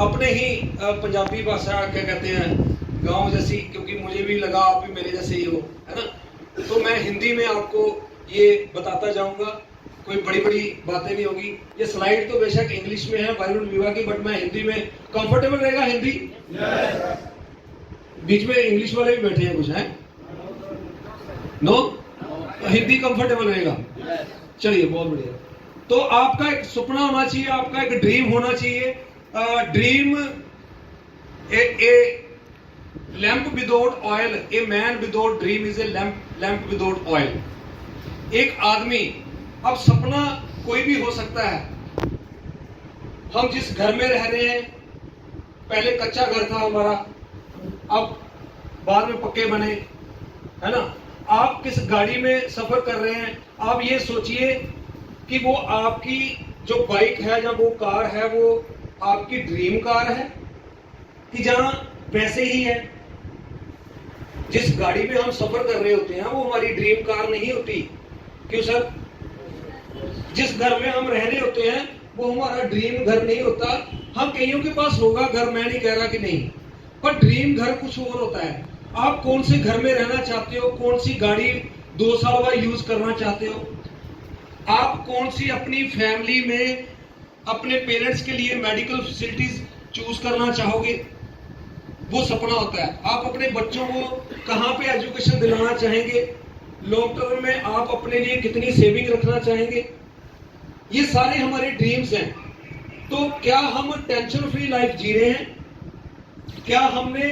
अपने ही पंजाबी भाषा क्या कहते हैं गांव जैसी, क्योंकि मुझे भी लगा आप भी मेरे जैसे ही हो, है ना, तो मैं हिंदी में आपको ये बताता जाऊंगा। कोई बड़ी बड़ी बातें नहीं होगी। ये स्लाइड तो बेशक इंग्लिश में है वायुमंडल विभाग की, बट मैं हिंदी में कंफर्टेबल रहेगा हिंदी। बीच में इंग्लिश वाले भी बैठे हैं कुछ, है नो? हिंदी कंफर्टेबल रहेगा। चलिए, बहुत बढ़िया। तो आपका एक सपना होना चाहिए, आपका एक ड्रीम होना चाहिए। Dream A lamp without oil, a man without dream is a lamp without oil. एक आदमी, अब सपना कोई भी हो सकता है। हम जिस घर में रह रहे हैं, पहले कच्चा घर था हमारा, अब बाद में पक्के बने, है ना। आप किस गाड़ी में सफर कर रहे हैं, आप ये सोचिए कि वो आपकी जो बाइक है या वो कार है, वो आपकी ड्रीम कार है कि जहां पैसे ही है। जिस गाड़ी में हम सफर कर रहे होते हैं वो हमारी ड्रीम कार नहीं होती। क्यों सर? जिस घर में हम रह रहे होते हैं वो हमारा ड्रीम घर नहीं होता। हम कईयों के पास होगा घर, मैं नहीं कह रहा कि नहीं, पर ड्रीम घर कुछ और होता है। आप कौन से घर में रहना चाहते हो, कौन सी गाड़ी 2 साल बाद यूज करना चाहते हो, आप कौन सी अपनी फैमिली में अपने पेरेंट्स के लिए मेडिकल फैसिलिटीज चूज करना चाहोगे, वो सपना होता है। आप अपने बच्चों को कहां पे एजुकेशन दिलाना चाहेंगे, लॉन्ग टर्म में आप अपने लिए कितनी सेविंग रखना चाहेंगे, ये सारे हमारे ड्रीम्स हैं। तो क्या हम टेंशन फ्री लाइफ जी रहे हैं? क्या हमने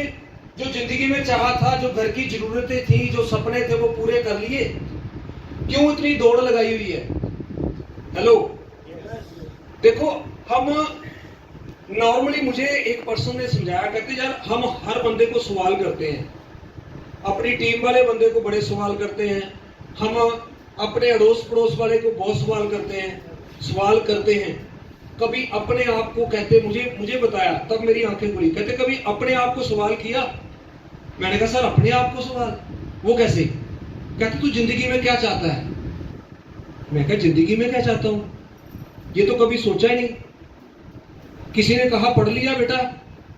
जो जिंदगी में चाहा था, जो घर की जरूरतें थी, जो सपने थे, वो पूरे कर लिए? क्यों इतनी दौड़ लगाई हुई है? हेलो, देखो, हम नॉर्मली, मुझे एक पर्सन ने समझाया, कहते यार हम हर बंदे को सवाल करते हैं, अपनी टीम वाले बंदे को बड़े सवाल करते हैं, हम अपने अड़ोस पड़ोस वाले को बहुत सवाल करते हैं। कभी अपने आप को, कहते मुझे बताया, तब मेरी आंखें खुली, कहते कभी अपने आप को सवाल किया? मैंने कहा सर अपने आप को सवाल, वो कैसे? कहते तू जिंदगी में क्या चाहता है? मैं कहा जिंदगी में क्या चाहता हूं, ये तो कभी सोचा ही नहीं। किसी ने कहा पढ़ लिया बेटा,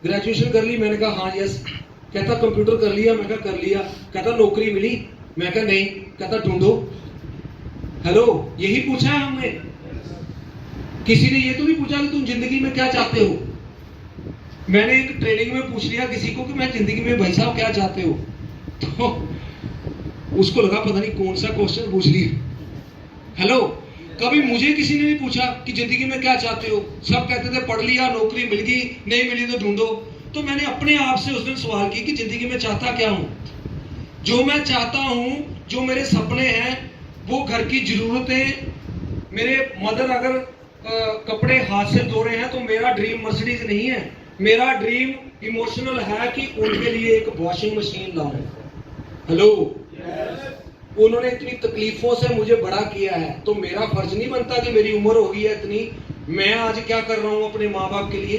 ग्रेजुएशन कर ली? मैंने कहा हाँ यस। कहता कंप्यूटर कर लिया? मैं कहा कर लिया। कहता नौकरी मिली? मैं कहा नहीं। कहता ढूंढो। हेलो, यही पूछा है हमने? किसी ने ये तो नहीं पूछा कि तुम जिंदगी में क्या चाहते हो? मैंने एक ट्रेनिंग में पूछ लिया किसी को कि मैं जिंदगी में भाई साहब क्या चाहते हो, तो उसको लगा पता नहीं कौन सा क्वेश्चन पूछ लिया। हेलो, कभी मुझे किसी ने नहीं पूछा कि जिंदगी में क्या चाहते हो। सब कहते थे पढ़ लिया, नौकरी मिल गई, नहीं मिली तो ढूंढो। तो मैंने अपने आप से उस दिन सवाल किया कि जिंदगी में चाहता क्या हूं। जो मैं चाहता हूं, जो मेरे सपने हैं, वो घर की जरूरतें, मेरे मदर अगर कपड़े हाथ से धो रहे हैं तो मेरा ड्रीम मर्सिडीज नहीं है, मेरा ड्रीम इमोशनल है कि उनके लिए एक वॉशिंग मशीन लाऊं। हेलो, उन्होंने इतनी तकलीफों से मुझे बड़ा किया है, तो मेरा फर्ज नहीं बनता कि मेरी उम्र हो गई है इतनी, मैं आज क्या कर रहा हूं अपने माँ बाप के लिए?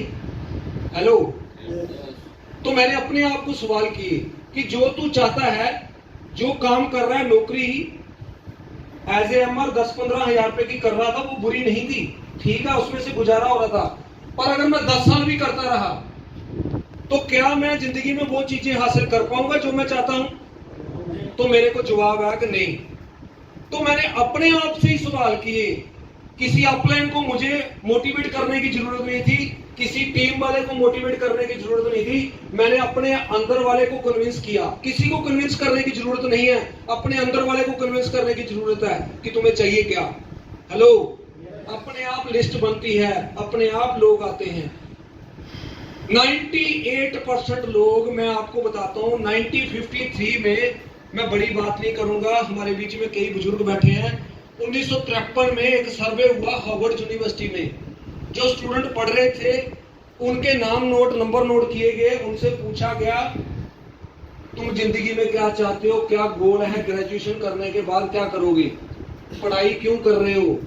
हेलो, तो मैंने अपने आप को सवाल किए कि जो तू चाहता है, जो काम कर रहा है, नौकरी एज ए एमआर 10-15 हजार रुपए की कर रहा था, वो बुरी नहीं थी, ठीक है, उसमें से गुजारा हो रहा था। पर अगर मैं 10 साल भी करता रहा तो क्या मैं जिंदगी में वो चीजें हासिल कर पाऊंगा जो मैं चाहता हूं? तो मेरे को जवाब आया कि नहीं। तो मैंने अपने आप से ही सवाल किए। किसी अपलाइन को मुझे मोटिवेट करने की जरूरत नहीं थी, किसी टीम वाले को मोटिवेट करने की जरूरत नहीं थी, मैंने अपने अंदर वाले को कन्विंस किया। किसी को कन्विंस करने की जरूरत नहीं है, अपने अंदर वाले को कन्विंस करने की जरूरत है कि तुम्हें चाहिए क्या। हेलो, अपने आप लिस्ट बनती है, अपने आप लोग आते हैं। 98% लोग, मैं आपको बताता हूं, 1953 में, मैं बड़ी बात नहीं करूंगा, हमारे बीच में कई बुजुर्ग बैठे हैं, 1953 में एक सर्वे हुआ हार्वर्ड यूनिवर्सिटी में। जो स्टूडेंट पढ़ रहे थे उनके नाम नोट, नंबर नोट किए गए, उनसे पूछा गया तुम जिंदगी में क्या चाहते हो, क्या गोल है, ग्रेजुएशन करने के बाद क्या करोगे, पढ़ाई क्यों कर रहे हो,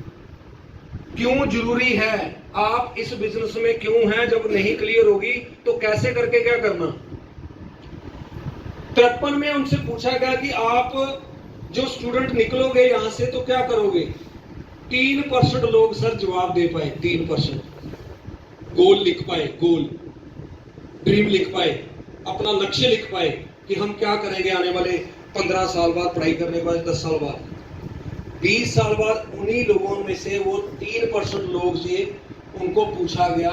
क्यों जरूरी है, आप इस बिजनेस में क्यों हैं, जब नहीं क्लियर होगी तो कैसे करके क्या करना। 53 में उनसे पूछा गया कि आप जो स्टूडेंट निकलोगे यहां से तो क्या करोगे। 3% लोग सर जवाब दे पाए, 3% गोल लिख पाए, गोल। ड्रीम लिख पाए, अपना लक्ष्य लिख पाए कि हम क्या करेंगे आने वाले 15 साल बाद, पढ़ाई करने के बाद, 10 साल बाद, 20 साल बाद। उन्हीं लोगों में से वो 3% लोग थे, उनको पूछा गया,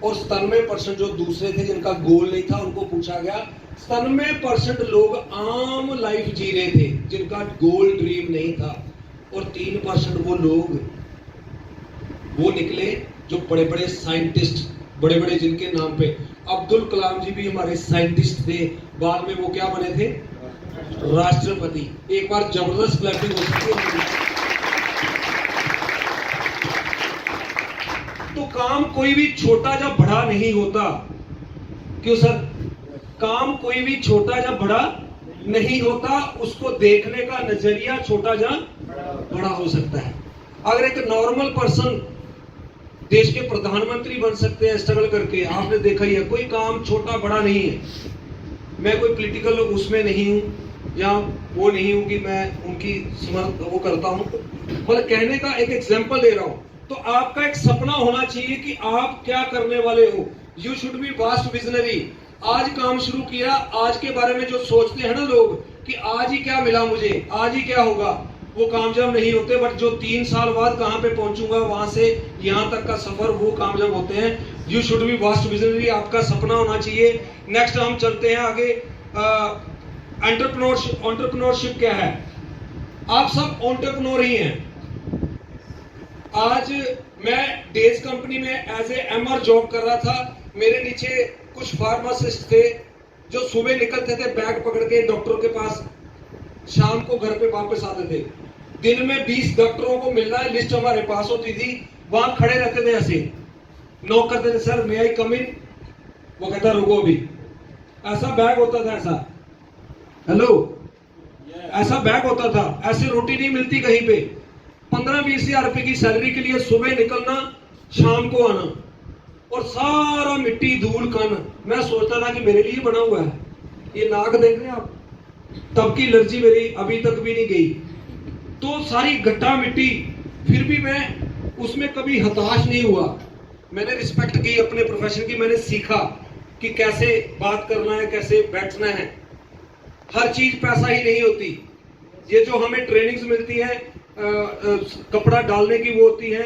और 97% जो दूसरे थे जिनका गोल नहीं था, उनको पूछा गया। 97% लोग आम लाइफ जी रहे थे जिनका गोल ड्रीम नहीं था, और 3% वो लोग वो निकले जो बड़े बड़े साइंटिस्ट, बड़े बड़े जिनके नाम पे अब्दुल कलाम जी भी हमारे साइंटिस्ट थे, बाद में वो क्या बने थे? राष्ट्रपति। एक बार जबरदस्त क्लैपिंग हो सकती है। तो काम कोई भी छोटा या बड़ा नहीं होता। क्यों सर? काम कोई भी छोटा या बड़ा नहीं होता, उसको देखने का नजरिया छोटा या बड़ा हो सकता है। अगर एक नॉर्मल पर्सन देश के प्रधानमंत्री बन सकते हैं स्ट्रगल करके, आपने देखा ही है, कोई काम छोटा बड़ा नहीं है। मैं कोई पॉलिटिकल उसमें नहीं हूं या वो नहीं हूं कि मैं उनकी वो करता हूं, मतलब कहने का एक एग्जांपल दे रहा हूं। तो आपका एक सपना होना चाहिए कि आप क्या करने वाले हो। You should be vast visionary. आज काम शुरू किया, आज के बारे में जो सोचते हैं ना लोग कि आज ही क्या मिला मुझे, आज ही क्या होगा, वो कामयाब नहीं होते। बट जो 3 साल बाद कहां पे पहुंचूंगा, वहां से यहां तक का सफर, वो कामयाब होते हैं। You should be vast visionary, आपका सपना होना चाहिए। नेक्स्ट हम चलते हैं आगे। एंटरप्रेन्योरशिप क्या है? आप सब एंटरप्रेन्योर ही हैं। आज मैं डेज कंपनी में एज ए एमआर जॉब कर रहा था। मेरे नीचे कुछ फार्मासिस्ट थे जो सुबह निकलते थे बैग पकड़ के डॉक्टरों के पास, शाम को घर पे वापस आते थे। दिन में 20 डॉक्टरों को मिलना है, लिस्ट हमारे पास होती थी। वहां खड़े रहते थे, ऐसे नॉक करते थे, सर मे आई कम इन? वो कहता रुको अभी। ऐसा बैग होता था, ऐसा हेलो, ऐसा बैग होता था। ऐसे रोटी नहीं मिलती कहीं पे। 15-20 हजार रुपए की सैलरी के लिए सुबह निकलना, शाम को आना, और सारा मिट्टी धूल कण। मैं सोचता था कि मेरे लिए बना हुआ है। ये नाक देख रहे हैं आप, तब की एलर्जी मेरी अभी तक भी नहीं गई। तो सारी गट्टा मिट्टी, फिर भी मैं उसमें कभी हताश नहीं हुआ। मैंने रिस्पेक्ट की अपने प्रोफेशन की, मैंने सीखा कि कैसे बात करना है, कैसे बैठना है। हर चीज पैसा ही नहीं होती। ये जो हमें ट्रेनिंग्स मिलती है, कपड़ा डालने की वो होती है,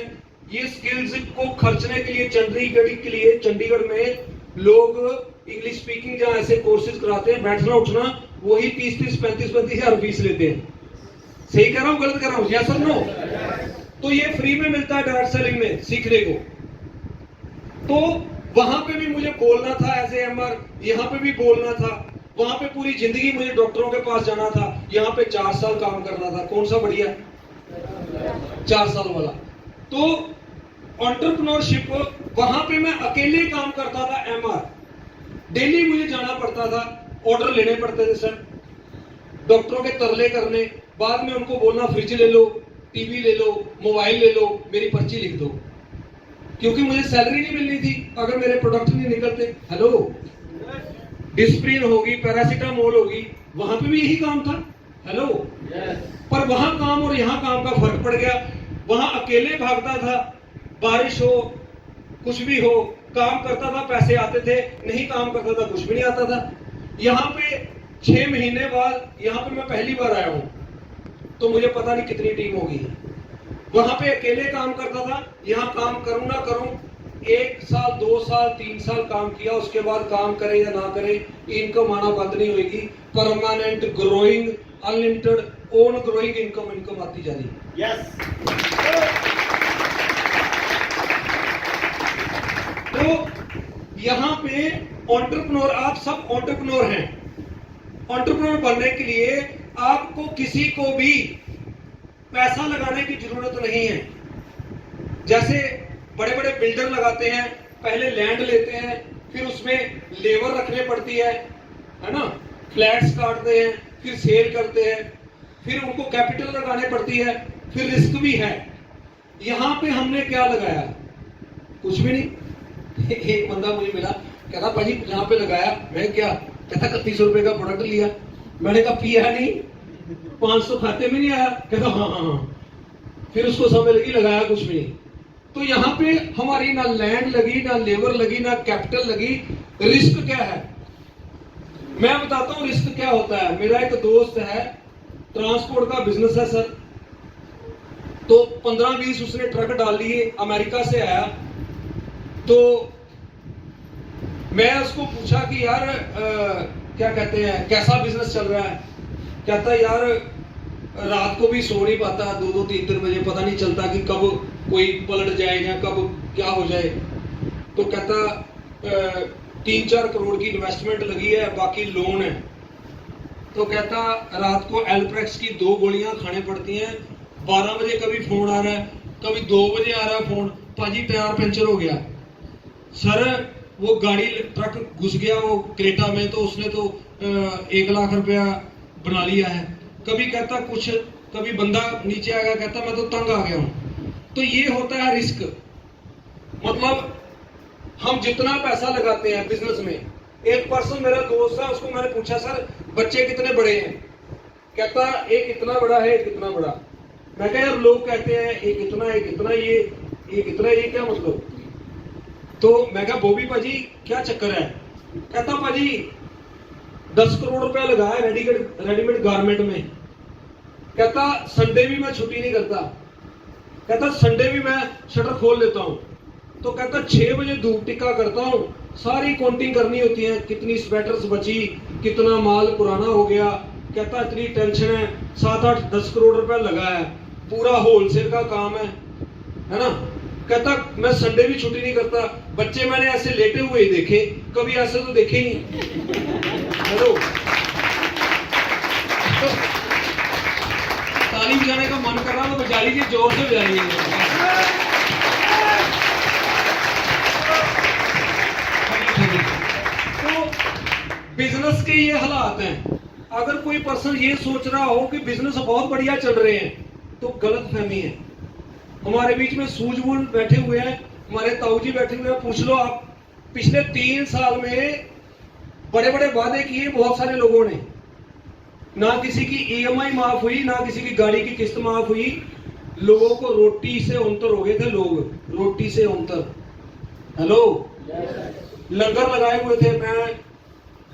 ये स्किल्स को खर्चने के लिए चंडीगढ़ में लोग इंग्लिश स्पीकिंग जहां ऐसे कोर्सेज कराते हैं, बैठना उठना, वही 30-35 हजार फीस लेते हैं। सही कह रहा हूं, गलत कर रहा हूं? यस और नो? तो ये फ्री में मिलता है डायरेक्ट सेलिंग में सीखने को। तो वहां पे भी मुझे बोलना था एज ए एमआर, यहां पे भी बोलना था। वहां पे पूरी जिंदगी मुझे डॉक्टरों के पास जाना था, यहां पे 4 साल काम करना था। कौन सा बढ़िया? 4 साल वाला। तो एंटरप्रेन्योरशिप, वहां पे मैं अकेले काम करता था एमआर। डेली मुझे जाना पड़ता था, ऑर्डर लेने पड़ते थे सर, डॉक्टरों के तरले करने, बाद में उनको बोलना फ्रिज ले लो, टीवी ले लो, मोबाइल ले लो, मेरी पर्ची लिख दो, क्योंकि मुझे सैलरी नहीं मिलनी थी अगर मेरे प्रोडक्ट नहीं निकलते। हेलो, डिस्प्रिन होगी, पैरासिटामोल होगी, वहां पे भी यही काम था। हेलो, पर वहां काम और यहां काम का फर्क पड़ गया। वहां अकेले भागता था, बारिश हो कुछ भी हो, काम करता था, पैसे आते थे, नहीं काम करता था, कुछ भी नहीं आता था। यहाँ पे 6 महीने बाद यहाँ पे मैं पहली बार आया हूं, तो मुझे पता नहीं कितनी टीम होगी। वहां पे अकेले काम करता था, यहाँ काम करूं ना करूं, 1 साल 2 साल 3 साल काम किया, उसके बाद काम करे या ना करे, इनकम आना बंद नहीं होगी। Permanent growing, unlimited own growing income आती जा रही। यस। तो यहां पे एंटरप्रेन्योर, आप सब एंटरप्रेन्योर हैं। एंटरप्रेन्योर बनने के लिए आपको किसी को भी पैसा लगाने की जरूरत नहीं है। जैसे बड़े बड़े बिल्डर लगाते हैं, पहले लैंड लेते हैं, फिर उसमें लेबर रखने पड़ती है ना, फ्लैट्स काटते हैं, फिर सेल करते हैं, फिर उनको कैपिटल लगाने पड़ती है, फिर रिस्क भी है। यहां पे हमने क्या लगाया? कुछ भी नहीं। एक बंदा मुझे मिला, कहता भाजी यहाँ पे लगाया। मैं क्या? कहता 3100 रुपए का प्रोडक्ट लिया। मैंने कहा पिया नहीं, 500 खाते में नहीं आया। कहता हाँ। फिर उसको समझ लगी लगाया कुछ भी नहीं। तो यहाँ पे हमारी ना लैंड लगी, ना लेबर लगी, ना कैपिटल लगी। रिस्क क्या है मैं बताता हूँ। रिस्क क्या होता है। मेरा एक दोस्त है, ट्रांसपोर्ट का बिजनेस है सर, तो 15-20 उसने ट्रक डाल लिए, अमेरिका से आया। तो मैं उसको पूछा कि यार क्या कहते हैं कैसा बिजनेस चल रहा है। कहता है यार रात को भी सो नहीं पाता, 2-2, 3-3 बजे, पता नहीं चलता कि कब कोई पलट जाए या कब क्या हो जाए। तो कहता 3-4 करोड़ की इन्वेस्टमेंट लगी है, बाकी लोन है। तो कहता रात को एल्प्रेक्स की 2 गोलियां खाने पड़ती हैं। 12 बजे कभी फोन आ रहा है, कभी 2 बजे आ रहा है फोन, पाजी टायर पंचर हो गया सर, वो गाड़ी ट्रक घुस गया वो क्रेटा में, तो उसने तो 1 लाख रुपया बना लिया है। कभी कहता कुछ, कभी बंदा नीचे आ गया, कहता मैं तो तंग आ गया हूं। तो ये होता है रिस्क। मतलब हम जितना पैसा लगाते हैं बिजनेस में, एक पर्सन मेरा दोस्त है, उसको मैंने पूछा सर बच्चे कितने बड़े हैं। कहता एक इतना बड़ा है, एक इतना बड़ा। मैं कहा यार लोग कहते हैं एक इतना, एक इतना, ये इतना, ये क्या मतलब। तो मैं कहा बोबी पाजी क्या चक्कर है। कहता पाजी 10 करोड़ रुपया लगाया रेडीमेड गारमेंट में। कहता संडे भी मैं छुट्टी नहीं करता। कहता संडे भी मैं शटर खोल लेता हूं। तो कहता 6 बजे धूप टिक्का करता हूं, सारी काउंटिंग करनी होती है, कितनी स्वेटर्स बची, कितना माल पुराना हो गया। कहता इतनी टेंशन है, 7-8-10 करोड़ रुपया लगा है, पूरा होलसेल का काम है ना। कहता मैं संडे भी छुट्टी नहीं करता। बच्चे मैंने ऐसे लेटे हुए ही देखे, कभी ऐसे तो देखे ही नहीं। हेलो, ताली बजाने का मन कर रहा तो बजा लीजिए, जोर से बजा लीजिए। तो बिजनेस के ये हालात हैं। अगर कोई पर्सन ये सोच रहा हो कि बिजनेस बहुत बढ़िया चल रहे हैं, तो गलत फहमी है। हमारे बीच में सूझबूझ बैठे हुए हैं, हमारे ताऊ जी बैठे हुए हैं, पूछ लो आप। पिछले 3 साल में बड़े बड़े वादे किए बहुत सारे लोगों ने, ना किसी की ईएमआई माफ हुई, ना किसी की गाड़ी की किस्त माफ हुई। लोगों को रोटी से अंतर हो गए थे, लोग रोटी से अंतर। हेलो, लंगर लगाए हुए थे। मैं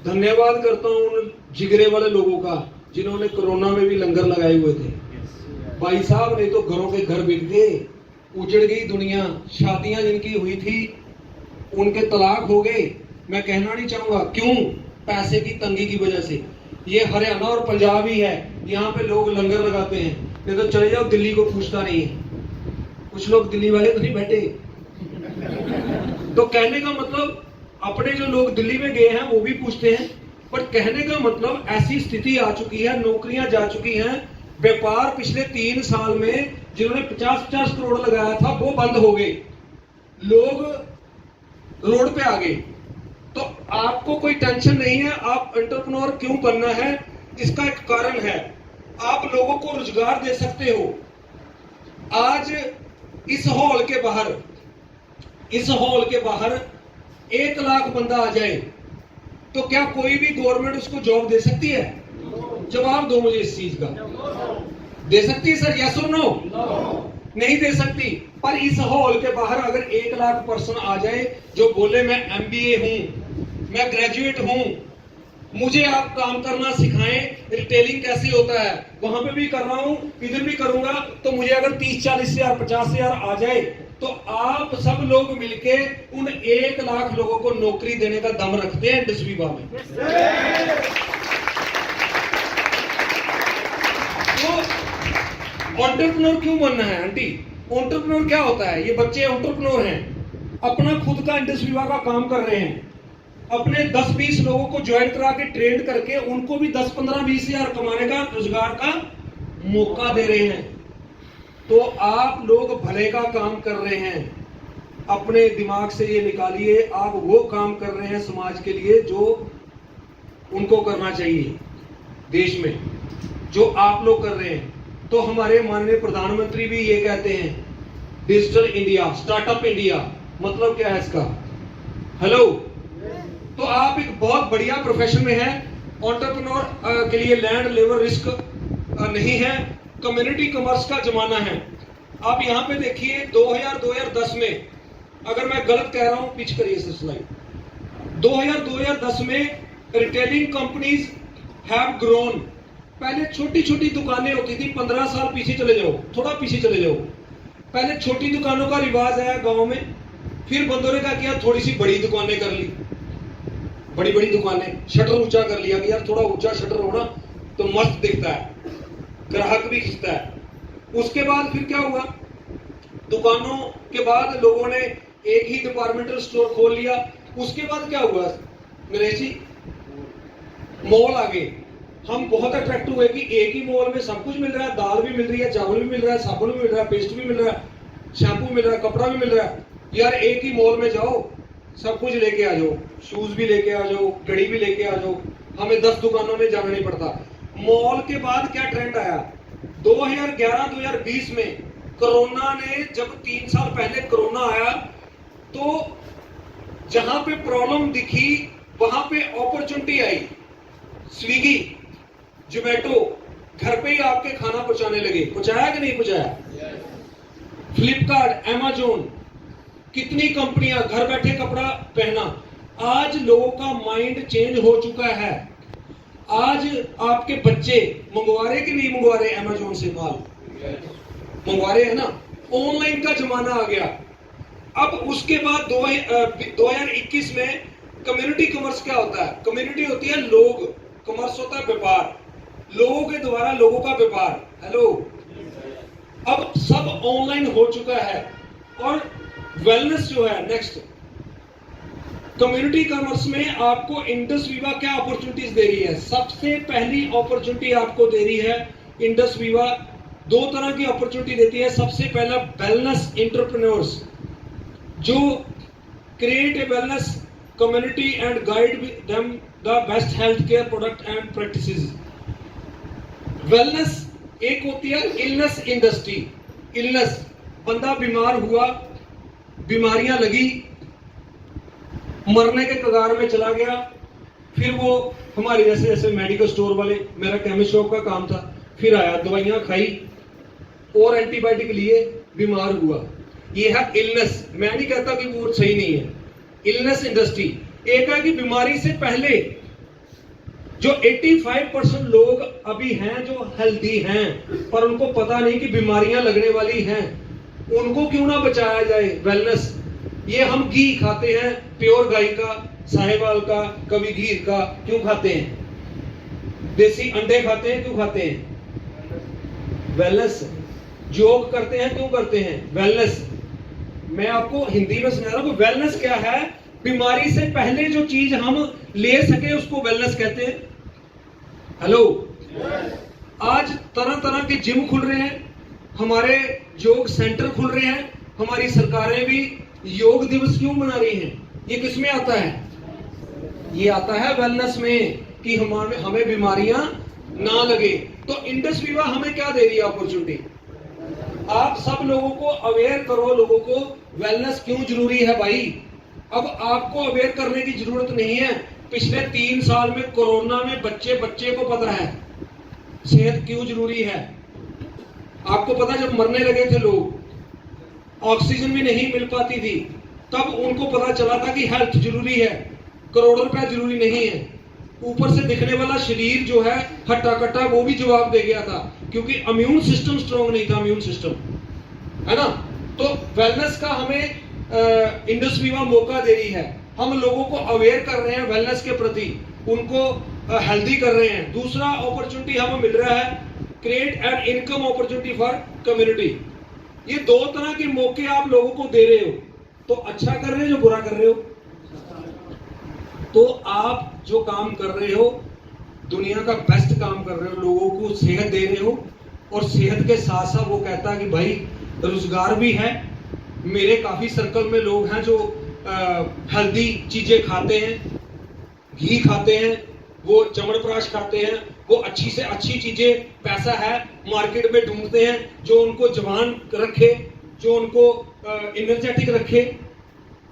धन्यवाद करता हूं उन जिगरे वाले लोगों का जिन्होंने कोरोना में भी लंगर लगाए हुए थे। भाई साहब, नहीं तो घरों के घर बिक गए, उजड़ गई दुनिया। शादियां जिनकी हुई थी उनके तलाक हो गए। मैं कहना नहीं चाहूंगा क्यों, पैसे की तंगी की वजह से। ये हरियाणा और पंजाब ही है, यहाँ पे लोग लंगर लगाते हैं। नहीं तो चले जाओ दिल्ली को पूछता नहीं है। कुछ लोग दिल्ली वाले तो नहीं बैठे। तो कहने का मतलब अपने जो लोग दिल्ली में गए हैं वो भी पूछते हैं। पर कहने का मतलब ऐसी स्थिति आ चुकी है, नौकरियां जा चुकी हैं, व्यापार पिछले 3 साल में जिन्होंने 50-50 करोड़ लगाया था वो बंद हो गए, लोग रोड पे आ गए। तो आपको कोई टेंशन नहीं है। आप एंटरप्रेन्योर क्यों बनना है, इसका एक कारण है। आप लोगों को रोजगार दे सकते हो। आज इस हॉल के बाहर 1 लाख बंदा आ जाए तो क्या कोई भी गवर्नमेंट उसको जॉब दे सकती है? जवाब दो मुझे इस चीज का। दे सकती है सर, यस और नो? नहीं दे सकती। पर इस हॉल के बाहर अगर 1 लाख पर्सन आ जाए जो बोले मैं MBA हूं, मैं ग्रेजुएट हूं, मुझे आप काम करना सिखाएं, रिटेलिंग कैसे होता है, वहां पे भी कर रहा हूं, इधर भी करूंगा, तो मुझे अगर 30-40 हजार 50 हजार आ जाए तो आप सब लोग मिलके उन 1 लाख लोगों को नौकरी देने का दम रखते हैं डिस्विबा में। तो एंटरप्रेन्योर क्यों बनना है आंटी? एंटरप्रेन्योर क्या होता है? ये बच्चे एंटरप्रेन्योर हैं, अपना खुद का इंडस्ट्रीवा का काम कर रहे हैं, अपने 10-20 लोगों को ज्वाइन करा के ट्रेन करके उनको भी 10-15-20 हजार कमाने का, रोजगार का मौका दे रहे हैं। तो आप लोग भले का काम कर रहे हैं। अपने दिमाग से ये निकालिए, आप वो काम कर रहे हैं समाज के लिए जो उनको करना चाहिए देश में, जो आप लोग कर रहे हैं। तो हमारे माननीय प्रधानमंत्री भी ये कहते हैं डिजिटल इंडिया, स्टार्टअप इंडिया। मतलब क्या है इसका? हेलो, तो आप एक बहुत बढ़िया प्रोफेशन में हैं। एंटरप्रेन्योर के लिए लैंड लेबर रिस्क नहीं है। कम्युनिटी कॉमर्स का जमाना है। आप यहां पे देखिए 2010 में, अगर मैं गलत कह रहा हूं पीछे करिए स्लाइड, 2010 में रिटेलिंग कंपनीज हैव ग्रोन। पहले छोटी छोटी दुकानें होती थी, 15 साल पीछे चले जाओ, थोड़ा पीछे चले जाओ, पहले छोटी दुकानों का रिवाज आया गांव में, फिर बंदों ने क्या किया, थोड़ी सी बड़ी दुकानें कर ली, बड़ी बड़ी दुकानें, शटर ऊंचा कर लिया कि यार थोड़ा ऊंचा शटर होना तो मस्त दिखता है, ग्राहक भी खिंचता है। उसके बाद फिर क्या हुआ, दुकानों के बाद लोगों ने एक ही डिपार्टमेंटल स्टोर खोल लिया। उसके बाद क्या हुआ नरेश जी, मॉल आ गए। हम बहुत अट्रैक्ट हुए कि एक ही मॉल में सब कुछ मिल रहा है, दाल भी मिल रही है, चावल भी मिल रहा है, साबुन भी मिल रहा है, पेस्ट भी मिल रहा है, शैम्पू मिल रहा है, कपड़ा भी मिल रहा है। यार एक ही मॉल में जाओ, सब कुछ लेके आ जाओ, शूज भी लेके आ जाओ, घड़ी भी लेके आ जाओ, हमें 10 दुकानों में जाना नहीं पड़ता। मॉल के बाद क्या ट्रेंड आया, 2011-2020 में कोरोना ने, जब 3 साल पहले कोरोना आया तो जहां पे प्रॉब्लम दिखी वहां पे अपॉर्चुनिटी आई। स्विगी, जोमेटो घर पे ही आपके खाना पहुंचाने लगे, पहुंचाया कि नहीं पहुंचाया? फ्लिपकार्ट, अमेज़न, कितनी कंपनियां घर बैठे कपड़ा पहना। आज लोगों का माइंड चेंज हो चुका है। आज आपके बच्चे मंगवा रहे कि नहीं मंगवा रहे, अमेज़न से माल मंगवा रहे हैं ना, ऑनलाइन का जमाना आ गया। अब उसके बाद 2021 में कम्युनिटी कॉमर्स क्या होता है? कम्युनिटी होती है लोग, कॉमर्स होता है व्यापार, लोगों के द्वारा लोगों का व्यापार। हेलो, अब सब ऑनलाइन हो चुका है। और वेलनेस जो है नेक्स्ट, कम्युनिटी कॉमर्स में आपको इंडस वीवा क्या अपॉर्चुनिटीज दे रही है? सबसे पहली अपॉर्चुनिटी आपको दे रही है इंडस वीवा, 2 तरह की अपॉर्चुनिटी देती है। सबसे पहला वेलनेस एंटरप्रेन्योर्स जो create a wellness community and guide them the best health care product and practices. Wellness एक होती है इलनेस इंडस्ट्री। इलनेस, बंदा बीमार हुआ, बीमारियां लगी, मरने के कगार में चला गया, फिर वो हमारे जैसे मेडिकल स्टोर वाले, मेरा केमिस्ट शॉप का काम था, फिर आया, दवाइयां खाई और एंटीबायोटिक लिए, बीमार हुआ। ये है इलनेस। मैं नहीं कहता कि वो सही नहीं है, इलनेस इंडस्ट्री। एक है कि बीमारी से पहले जो 85% लोग अभी हैं जो हेल्दी हैं पर उनको पता नहीं कि बीमारियां लगने वाली हैं, उनको क्यों ना बचाया जाए। वेलनेस, ये हम घी खाते हैं, प्योर गाय का, साहिवाल का, कभी घीर का, क्यों खाते हैं? देसी अंडे खाते हैं, क्यों खाते हैं? वेलनेस। योग करते हैं, क्यों करते हैं? वेलनेस। मैं आपको हिंदी में समझा रहा हूं, वेलनेस क्या है? बीमारी से पहले जो चीज हम ले सके उसको वेलनेस कहते हैं। हेलो, आज तरह तरह के जिम खुल रहे हैं, हमारे योग सेंटर खुल रहे हैं, हमारी सरकारें भी योग दिवस क्यों मना रही हैं? ये किस में आता है? ये आता है वेलनेस में, कि हमें बीमारियां ना लगे। तो इंडस वीवा हमें क्या दे रही है अपॉर्चुनिटी? आप सब लोगों को अवेयर करो, लोगों को वेलनेस क्यों जरूरी है भाई। अब आपको अवेयर करने की जरूरत नहीं है। पिछले 3 साल में कोरोना में बच्चे को पता है सेहत क्यों जरूरी है। आपको पता, जब मरने लगे थे लोग, ऑक्सीजन भी नहीं मिल पाती थी, तब उनको पता चला था कि हेल्थ जरूरी है, करोड़ों रुपया जरूरी नहीं है। ऊपर से दिखने वाला शरीर जो है हट्टा कट्टा, वो भी जवाब दे गया था, क्योंकि इम्यून सिस्टम स्ट्रॉन्ग नहीं था, इम्यून सिस्टम, है ना। तो वेलनेस का हमें इंडस वीवा मौका दे रही है। हम लोगों को अवेयर कर रहे हैं वेलनेस के प्रति, उनको हेल्दी कर रहे हैं। दूसरा अपॉर्चुनिटी हमें मिल रहा है, create an income opportunity for community. ये 2 तरह के मौके आप लोगों को दे रहे हो, तो अच्छा कर रहे हो, जो बुरा कर रहे हो। तो आप जो काम कर रहे हो, दुनिया का बेस्ट काम कर रहे हो, लोगों को सेहत दे रहे हो, और सेहत के साथ साथ वो कहता है कि भाई रोजगार भी है। मेरे काफी सर्कल में लोग हैं जो हेल्दी चीजें खाते हैं, घी खाते हैं, वो चमड़प्राश खाते हैं, वो अच्छी से अच्छी चीजें, पैसा है मार्केट में ढूंढते हैं जो उनको जवान रखे, जो उनको एनर्जेटिक रखे।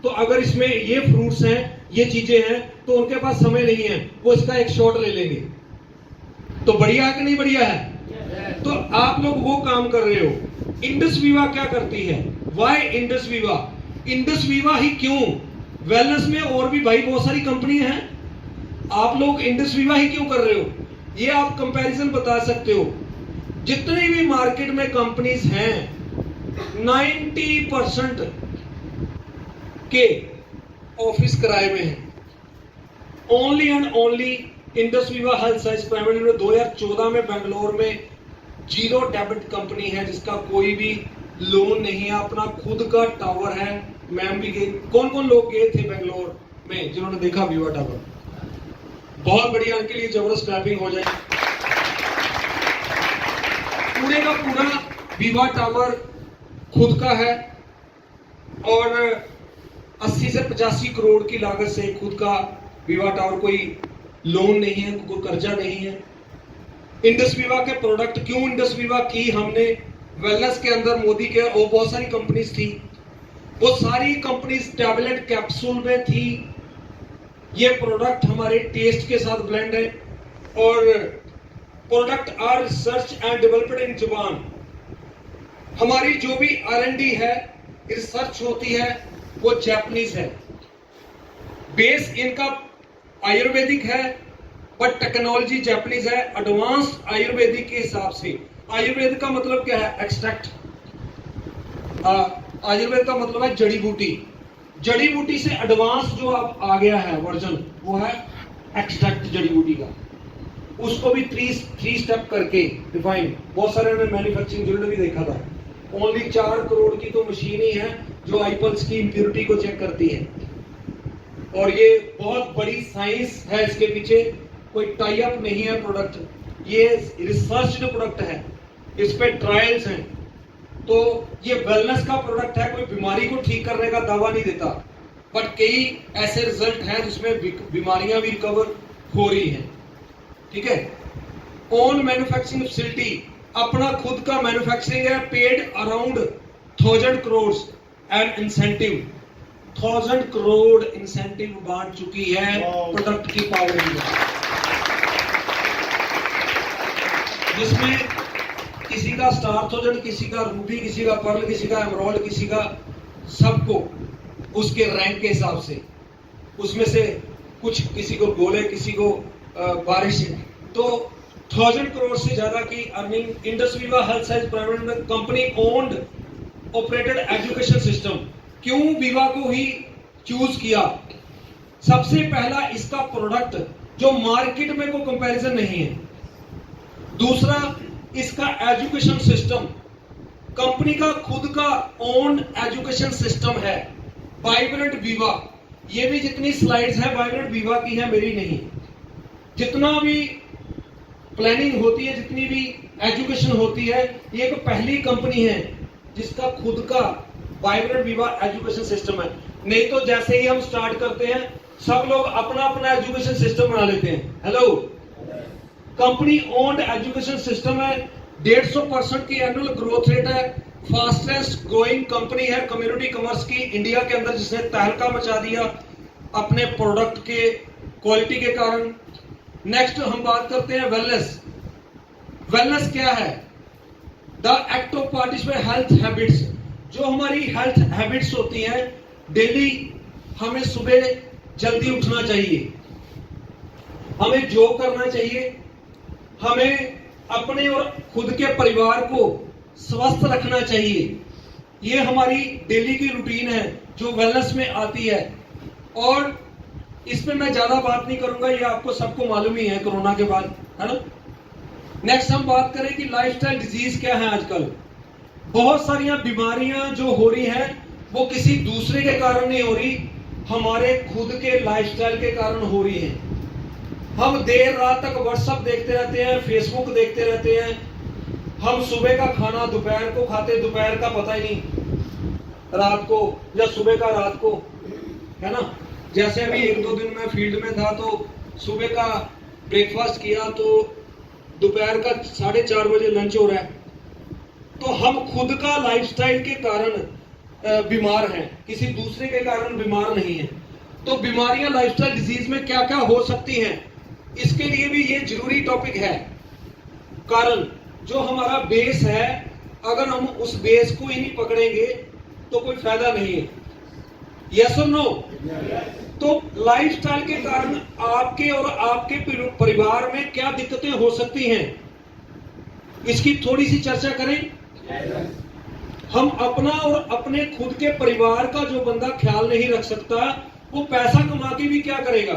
तो अगर इसमें ये फ्रूट्स हैं, ये चीजें हैं, तो उनके पास समय नहीं है, वो इसका एक शॉट ले लेंगे। तो बढ़िया है कि नहीं बढ़िया है? तो आप लोग वो काम कर रहे हो। इंडस वीवा क्या करती है? वाई इंडस वीवा? इंडस वीवा ही क्यों? वेलनेस में और भी भाई बहुत सारी कंपनी हैं, आप लोग इंडस वीवा ही क्यों कर रहे हो? ये आप कंपैरिजन बता सकते हो। जितनी भी मार्केट में कंपनीज हैं 90% के ऑफिस किराए में हैं। Only and only Indus Viva health science private limited 2014 में बेंगलोर में जीरो डेबिट कंपनी है, जिसका कोई भी लोन नहीं है, अपना खुद का टावर है। मैम भी गई, कौन कौन लोग गए थे बेंगलोर में जिन्होंने देखा वीवा टावर? बहुत बढ़िया, उनके लिए जबरदस्त क्लैपिंग हो जाए। पूरे का पूरा वीवा टावर खुद का है और 80 से 85 करोड़ की लागत से खुद का वीवा टावर, कोई लोन नहीं है, कोई कर्जा नहीं है। इंडस वीवा के प्रोडक्ट, क्यों इंडस वीवा की हमने? वेलनेस के अंदर मोदी के और बहुत सारी कंपनीज थी, वो सारी कंपनीज टैबलेट कैप्सूल में थी। ये प्रोडक्ट हमारे टेस्ट के साथ ब्लेंड है और product are research and developed in Japan. हमारी जो भी R&D है, रिसर्च होती है, वो जापानीज है। बेस इनका आयुर्वेदिक है बट टेक्नोलॉजी जापानीज है, एडवांस आयुर्वेदिक के हिसाब से। आयुर्वेद का मतलब क्या है? एक्सट्रैक्ट। आयुर्वेद का मतलब है जड़ी बूटी। जड़ी बूटी से एडवांस जो अब आ गया है वर्जन, वो है एक्सट्रैक्ट जड़ी बूटी का। उसको भी थ्री स्टेप करके डिफाइन। बहुत सारे ने मैन्युफैक्चरिंग यूनिट भी देखा था। ओनली 4 करोड़ की तो मशीन ही है जो आईपल्स की इम्प्योरिटी को चेक करती है। और ये बहुत बड़ी साइंस है इसके पीछे, कोई टाई अप नहीं है प्रोडक्ट, ये रिसर्च प्रोडक्ट है, इस पे ट्रायल्स हैं। तो ये वेलनेस का प्रोडक्ट है, कोई बीमारी को ठीक करने का दावा नहीं देता, बट कई ऐसे रिजल्ट हैं जिसमें बीमारियां भी रिकवर हो रही हैं। ठीक है। ओन मैन्युफैक्चरिंग फैसिलिटी, अपना खुद का मैन्युफैक्चरिंग है। Paid around 1000 crore and incentive, 1000 crore incentive बांट चुकी है प्रोडक्ट की पावर में, जिसमें किसी का स्टार 1000, किसी का रूबी, किसी का पर्ल, किसी का एमराल्ड, किसी का, सबको उसके रैंक के हिसाब से, उसमें से कुछ, किसी को गोले, किसी को बारिश। तो 1000 करोड़ से ज्यादा की earning. Indus Viva health science private limited company owned operated education system. क्यों वीवा को ही चूज किया? सबसे पहला, इसका प्रोडक्ट जो मार्केट में कोई कंपैरिजन नहीं है। दूसरा, इसका एजुकेशन सिस्टम, कंपनी का खुद का ओन एजुकेशन सिस्टम है, वाइब्रेंट वीवा। ये भी जितनी स्लाइड्स है वाइब्रेंट वीवा की है, मेरी नहीं। जितना भी प्लानिंग होती है, जितनी भी एजुकेशन होती है, ये एक पहली कंपनी है जिसका खुद का वाइब्रेंट वीवा एजुकेशन सिस्टम है। नहीं तो जैसे ही हम स्टार्ट करते हैं, सब लोग अपना अपना एजुकेशन सिस्टम बना लेते हैं। Hello, company owned education system है, 150% की एनुअल ग्रोथ रेट है, फास्टेस्ट ग्रोइंग कंपनी है कम्युनिटी कॉमर्स की इंडिया के अंदर, जिसने तहलका मचा दिया अपने प्रोडक्ट के क्वालिटी के कारण। नेक्स्ट हम बात करते हैं वेलनेस। वेलनेस क्या है? The act of participate health habits. जो हमारी हेल्थ हैबिट्स होती हैं, डेली हमें सुबह जल्दी उठना चाहिए, हमें जॉग करना चाहिए, हमें अपने और खुद के परिवार को स्वस्थ रखना चाहिए। ये हमारी डेली की रूटीन है जो वेलनेस में आती है। और इस पे मैं ज्यादा बात नहीं करूंगा, ये आपको सबको मालूम ही है कोरोना के बाद, है ना। नेक्स्ट हम बात करें कि लाइफस्टाइल डिजीज क्या है। आजकल बहुत सारी बीमारियां जो हो रही हैं, वो किसी दूसरे के कारण नहीं हो रही, हमारे खुद के लाइफस्टाइल के कारण हो रही हैं। हम देर रात तक व्हाट्सएप देखते रहते हैं, फेसबुक देखते रहते हैं, हम सुबह का खाना दोपहर को खाते, दोपहर का पता ही नहीं रात को, या सुबह का रात को, है ना। जैसे अभी 1-2 दिन मैं फील्ड में था, तो सुबह का ब्रेकफास्ट किया तो दोपहर का 4:30 बजे लंच हो रहा है। तो हम खुद का लाइफस्टाइल के कारण बीमार हैं, किसी दूसरे के कारण बीमार नहीं है। तो बीमारियां लाइफस्टाइल डिजीज में क्या क्या हो सकती हैं, इसके लिए भी ये जरूरी टॉपिक है। कारण जो हमारा बेस है अगर हम उस बेस को ही नहीं पकड़ेंगे तो कोई फायदा नहीं है। यस और नो? तो लाइफस्टाइल के कारण आपके और आपके परिवार में क्या दिक्कतें हो सकती हैं, इसकी थोड़ी सी चर्चा करें। हम अपना और अपने खुद के परिवार का जो बंदा ख्याल नहीं रख सकता, वो पैसा कमा के भी क्या करेगा?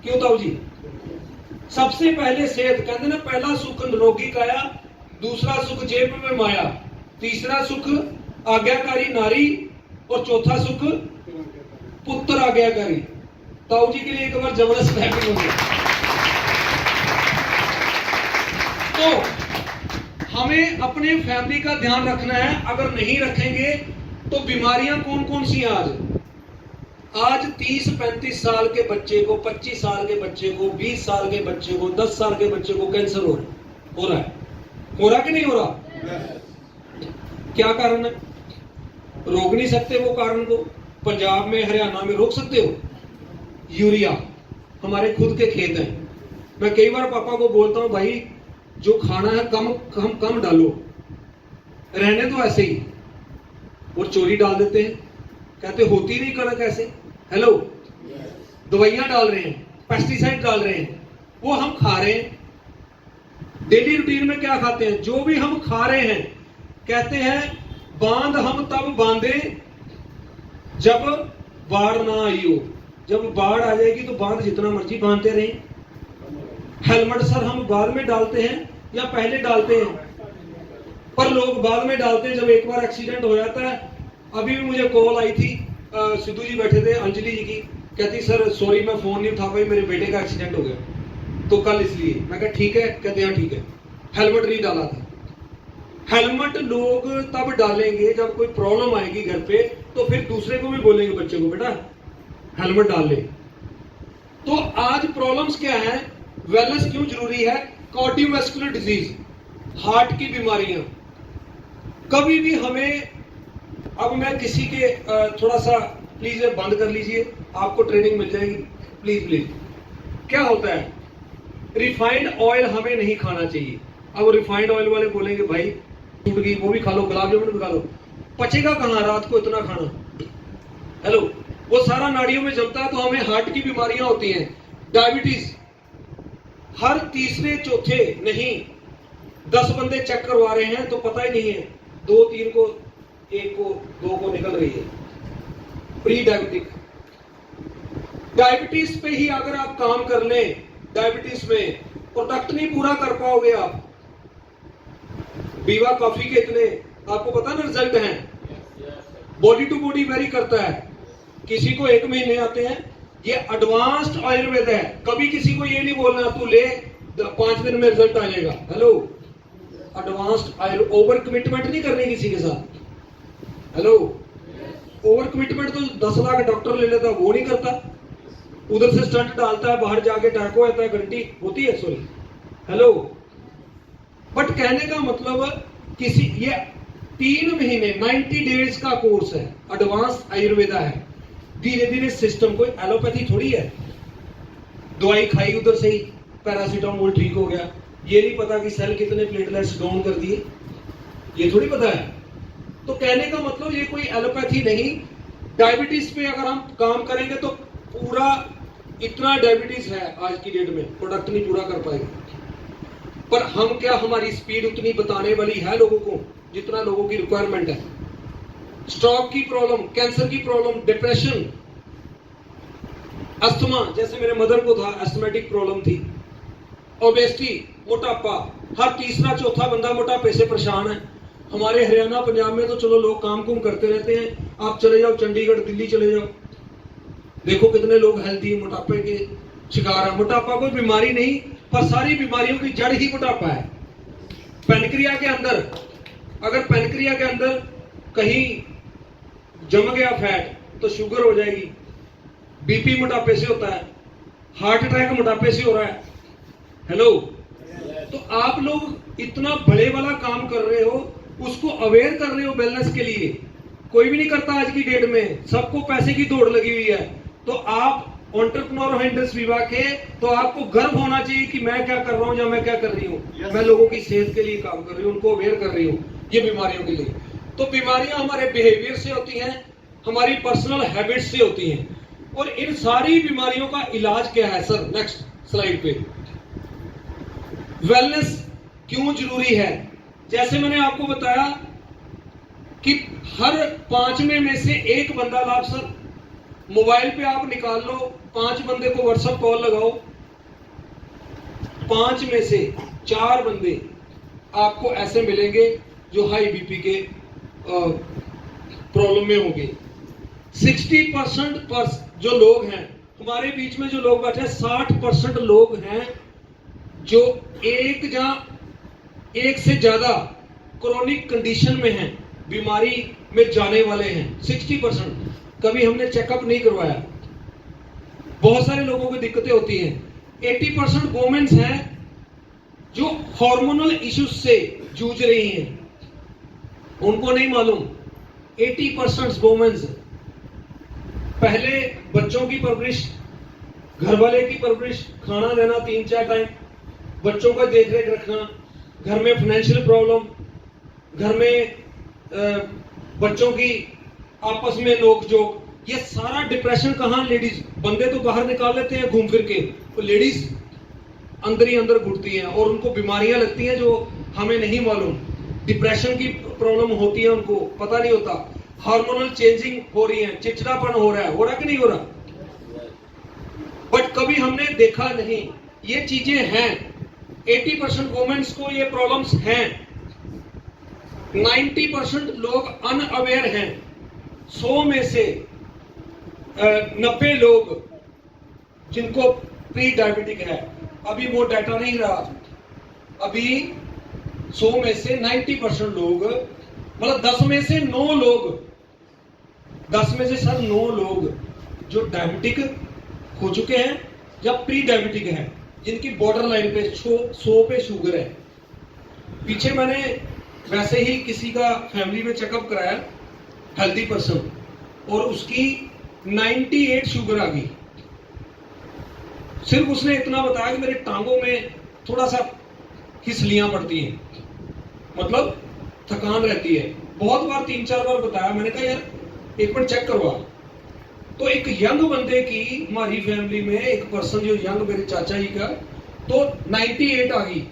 क्यों ताऊ जी? सबसे पहले सेहत, कहते ना, पहला सुख निरोगी काया, दूसरा सुख जेब में माया, तीसरा सुख आज्ञाकारी नारी, और चौथा सुख पुत्र आज्ञाकारी। ताऊ जी के लिए एक बार जबरदस्त हैप्पी होगी। तो हमें अपने फैमिली का ध्यान रखना है। अगर नहीं रखेंगे तो बीमारियां कौन कौन सी हैं? आज 30-35 साल के बच्चे को, 25 साल के बच्चे को, 20 साल के बच्चे को, 10 साल के बच्चे को कैंसर हो रहा है। हो रहा कि नहीं हो रहा? क्या कारण है? रोक नहीं सकते वो कारण को। पंजाब में, हरियाणा में रोक सकते हो? यूरिया हमारे खुद के खेत हैं। मैं कई बार पापा को बोलता हूं, भाई जो खाना है कम डालो, रहने दो ऐसे ही। और चोरी डाल देते हैं, कहते होती नहीं कणक ऐसे। हेलो, दवाइयां डाल रहे हैं, पेस्टिसाइड डाल रहे हैं, वो हम खा रहे हैं। डेली रूटीन में क्या खाते हैं? जो भी हम खा रहे हैं, कहते हैं बांध हम तब बांधे जब बाढ़ ना आई हो। जब बाढ़ आ जाएगी तो बांध जितना मर्जी बांधते रहें। हेलमेट सर हम बाद में डालते हैं या पहले डालते हैं? पर लोग बाद में डालते हैं जब एक बार एक्सीडेंट हो जाता है। अभी भी मुझे कॉल आई थी, सिद्धू जी बैठे थे, अंजलि जी की, कहती सर सॉरी मैं फोन नहीं उठा पाई, मेरे बेटे का एक्सीडेंट हो गया तो कल इसलिए। मैं कहा ठीक है, कहते हाँ ठीक है, हेलमेट नहीं डाला था। हेलमेट लोग तब डालेंगे जब कोई प्रॉब्लम आएगी घर पे, तो फिर दूसरे को भी बोलेंगे बच्चे को, बेटा हेलमेट डाल ले। तो आज प्रॉब्लम्स क्या है? वेलनेस क्यों जरूरी है? कार्डियोवैस्कुलर डिजीज, हार्ट की बीमारियां। कभी भी हमें, अब मैं किसी के थोड़ा सा प्लीज बंद कर लीजिए, आपको ट्रेनिंग मिल जाएगी, प्लीज प्लीज। क्या होता है? रिफाइंड ऑयल हमें नहीं खाना चाहिए। अब रिफाइंड ऑयल वाले बोलेंगे भाई टूट गई, वो भी खा लो, गुलाब जामुन भी खा लो, पचेगा कहां रात को इतना खाना? हेलो, वो सारा नाड़ियों में जमता है तो हमें हार्ट की बीमारियां होती हैं। डायबिटीज हर तीसरे चौथे, नहीं 10 बंदे चेक करवा रहे हैं तो पता ही नहीं है, 2-3 को, 1 को, 2 को निकल रही है प्री डायबिटिक। डायबिटीज पे ही अगर आप काम कर लें, डायबिटीज में प्रोडक्ट नहीं पूरा कर पाओगे आप। बीवा कॉफी के इतने आपको पता ना रिजल्ट हैं, बॉडी टू बॉडी वेरी करता है। किसी को 1 महीने आते हैं, ये एडवांस्ड आयुर्वेद है। कभी किसी को ये नहीं बोलना तू ले 5 दिन में रिजल्ट आ जाएगा। Hello, advanced Ayurveda, over commitment नहीं करनी किसी के साथ। हेलो, ओवर कमिटमेंट तो 10 लाख डॉक्टर ले लेता, वो नहीं करता। उधर से स्टंट डालता है, बाहर जाके अटैक हो जाता है, घंटी होती है, सॉरी। हेलो, बट कहने का मतलब किसी, ये 3 महीने 90 डेज का कोर्स है, एडवांस आयुर्वेदा है। धीरे धीरे सिस्टम, कोई एलोपैथी थोड़ी है, दवाई खाई उधर से ही पैरासीटामोल ठीक हो गया। ये नहीं पता कि सेल कितने प्लेटलेट्स डाउन कर दिए, ये थोड़ी पता है। तो कहने का मतलब ये कोई एलोपैथी नहीं। डायबिटीज पे अगर हम काम करेंगे तो पूरा इतना डायबिटीज है आज की डेट में, प्रोडक्ट नहीं पूरा कर पाएंगे। पर हम क्या, हमारी स्पीड उतनी बताने वाली है लोगों को जितना लोगों की रिक्वायरमेंट है। स्ट्रोक की प्रॉब्लम, कैंसर की प्रॉब्लम, डिप्रेशन, अस्थमा, जैसे मेरे मदर को था, एस्थमेटिक प्रॉब्लम थी, ओबेसिटी, मोटापा, हर तीसरा चौथा बंदा मोटापे से परेशान है। हमारे हरियाणा पंजाब में तो चलो लोग काम कुम करते रहते हैं, आप चले जाओ चंडीगढ़, दिल्ली चले जाओ, देखो कितने लोग हेल्थी मोटापे के शिकार है। मोटापा कोई बीमारी नहीं, पर सारी बीमारियों की जड़ ही मोटापा है। पैनक्रिया के अंदर, अगर पैनक्रिया के अंदर कहीं जम गया फैट तो शुगर हो जाएगी। बीपी मोटापे से होता है, हार्ट अटैक मोटापे से हो रहा है। हेलो, तो आप लोग इतना बड़े वाला काम कर रहे हो, उसको अवेयर कर रहे हो वेलनेस के लिए। कोई भी नहीं करता आज की डेट में, सबको पैसे की दौड़ लगी हुई है। तो आप एंटरप्रेन्योर हो इंडस्ट्री विभाग के, तो आपको गर्व होना चाहिए कि मैं क्या कर रहा हूं या मैं क्या कर रही हूं। मैं लोगों की सेहत के लिए काम कर रही हूं, उनको अवेयर कर रही हूं। ये बीमारियों के लिए। तो बीमारियां हमारे बिहेवियर से होती हैं, हमारी पर्सनल हैबिट्स से होती हैं। और इन सारी बीमारियों का इलाज क्या है सर? नेक्स्ट स्लाइड पे। वेलनेस क्यों जरूरी है? जैसे मैंने आपको बताया कि हर 5 में से एक बंदा लाभ सर, मोबाइल पे आप निकाल लो, 5 बंदे को व्हाट्सएप कॉल लगाओ, 5 में से 4 बंदे आपको ऐसे मिलेंगे जो हाई बीपी के प्रॉब्लम में होंगे। 60% जो लोग हैं हमारे बीच में, जो लोग बैठे हैं, 60% लोग हैं जो एक से ज्यादा क्रोनिक कंडीशन में हैं, बीमारी में जाने वाले हैं। 60% कभी हमने चेकअप नहीं करवाया। बहुत सारे लोगों को दिक्कतें होती हैं। 80% वुमेन्स हैं जो हार्मोनल इश्यूज से जूझ रही हैं, उनको नहीं मालूम। 80% वुमेन्स पहले बच्चों की परवरिश, घर वाले की परवरिश, खाना देना 3-4 टाइम, बच्चों का देख रेख रखना, घर में फाइनेंशियल प्रॉब्लम, घर में बच्चों की आपस में नोक जोक, ये सारा डिप्रेशन कहाँ? लेडीज। बंदे तो बाहर निकाल लेते हैं घूम फिर के, तो लेडीज अंदर ही अंदर घुटती हैं और उनको बीमारियां लगती हैं जो हमें नहीं मालूम। डिप्रेशन की प्रॉब्लम होती है, उनको पता नहीं होता। हार्मोनल चेंजिंग हो रही है, चिड़चिड़ापन हो रहा है कि नहीं हो रहा? बट कभी हमने देखा नहीं। ये चीजें हैं। 80% वुमेन्स को ये प्रॉब्लम्स हैं। 90% लोग अनअवेयर हैं। 100 में से 90 लोग जिनको प्री डायबिटिक है। अभी वो डाटा नहीं रहा। अभी 100 में से 90% लोग, मतलब 10 में से 9 लोग, 10 में से सर 9 लोग जो डायबिटिक हो चुके हैं या प्री डायबिटिक है, जिनकी बॉर्डर लाइन पे 100 पे शुगर है। पीछे मैंने वैसे ही किसी का फैमिली में चेकअप कराया, हेल्दी पर्सन, और उसकी 98 शुगर आ गई। सिर्फ उसने इतना बताया कि मेरे टांगों में थोड़ा सा खिसलियां पड़ती हैं, मतलब थकान रहती है। बहुत बार 3-4 बार बताया, मैंने कहा यार एक बार चेक करवा। तो एक यंग बंदे की, हमारी फैमिली में एक पर्सन जो यंग, मेरे चाचा जी का, तो 98 आ गई।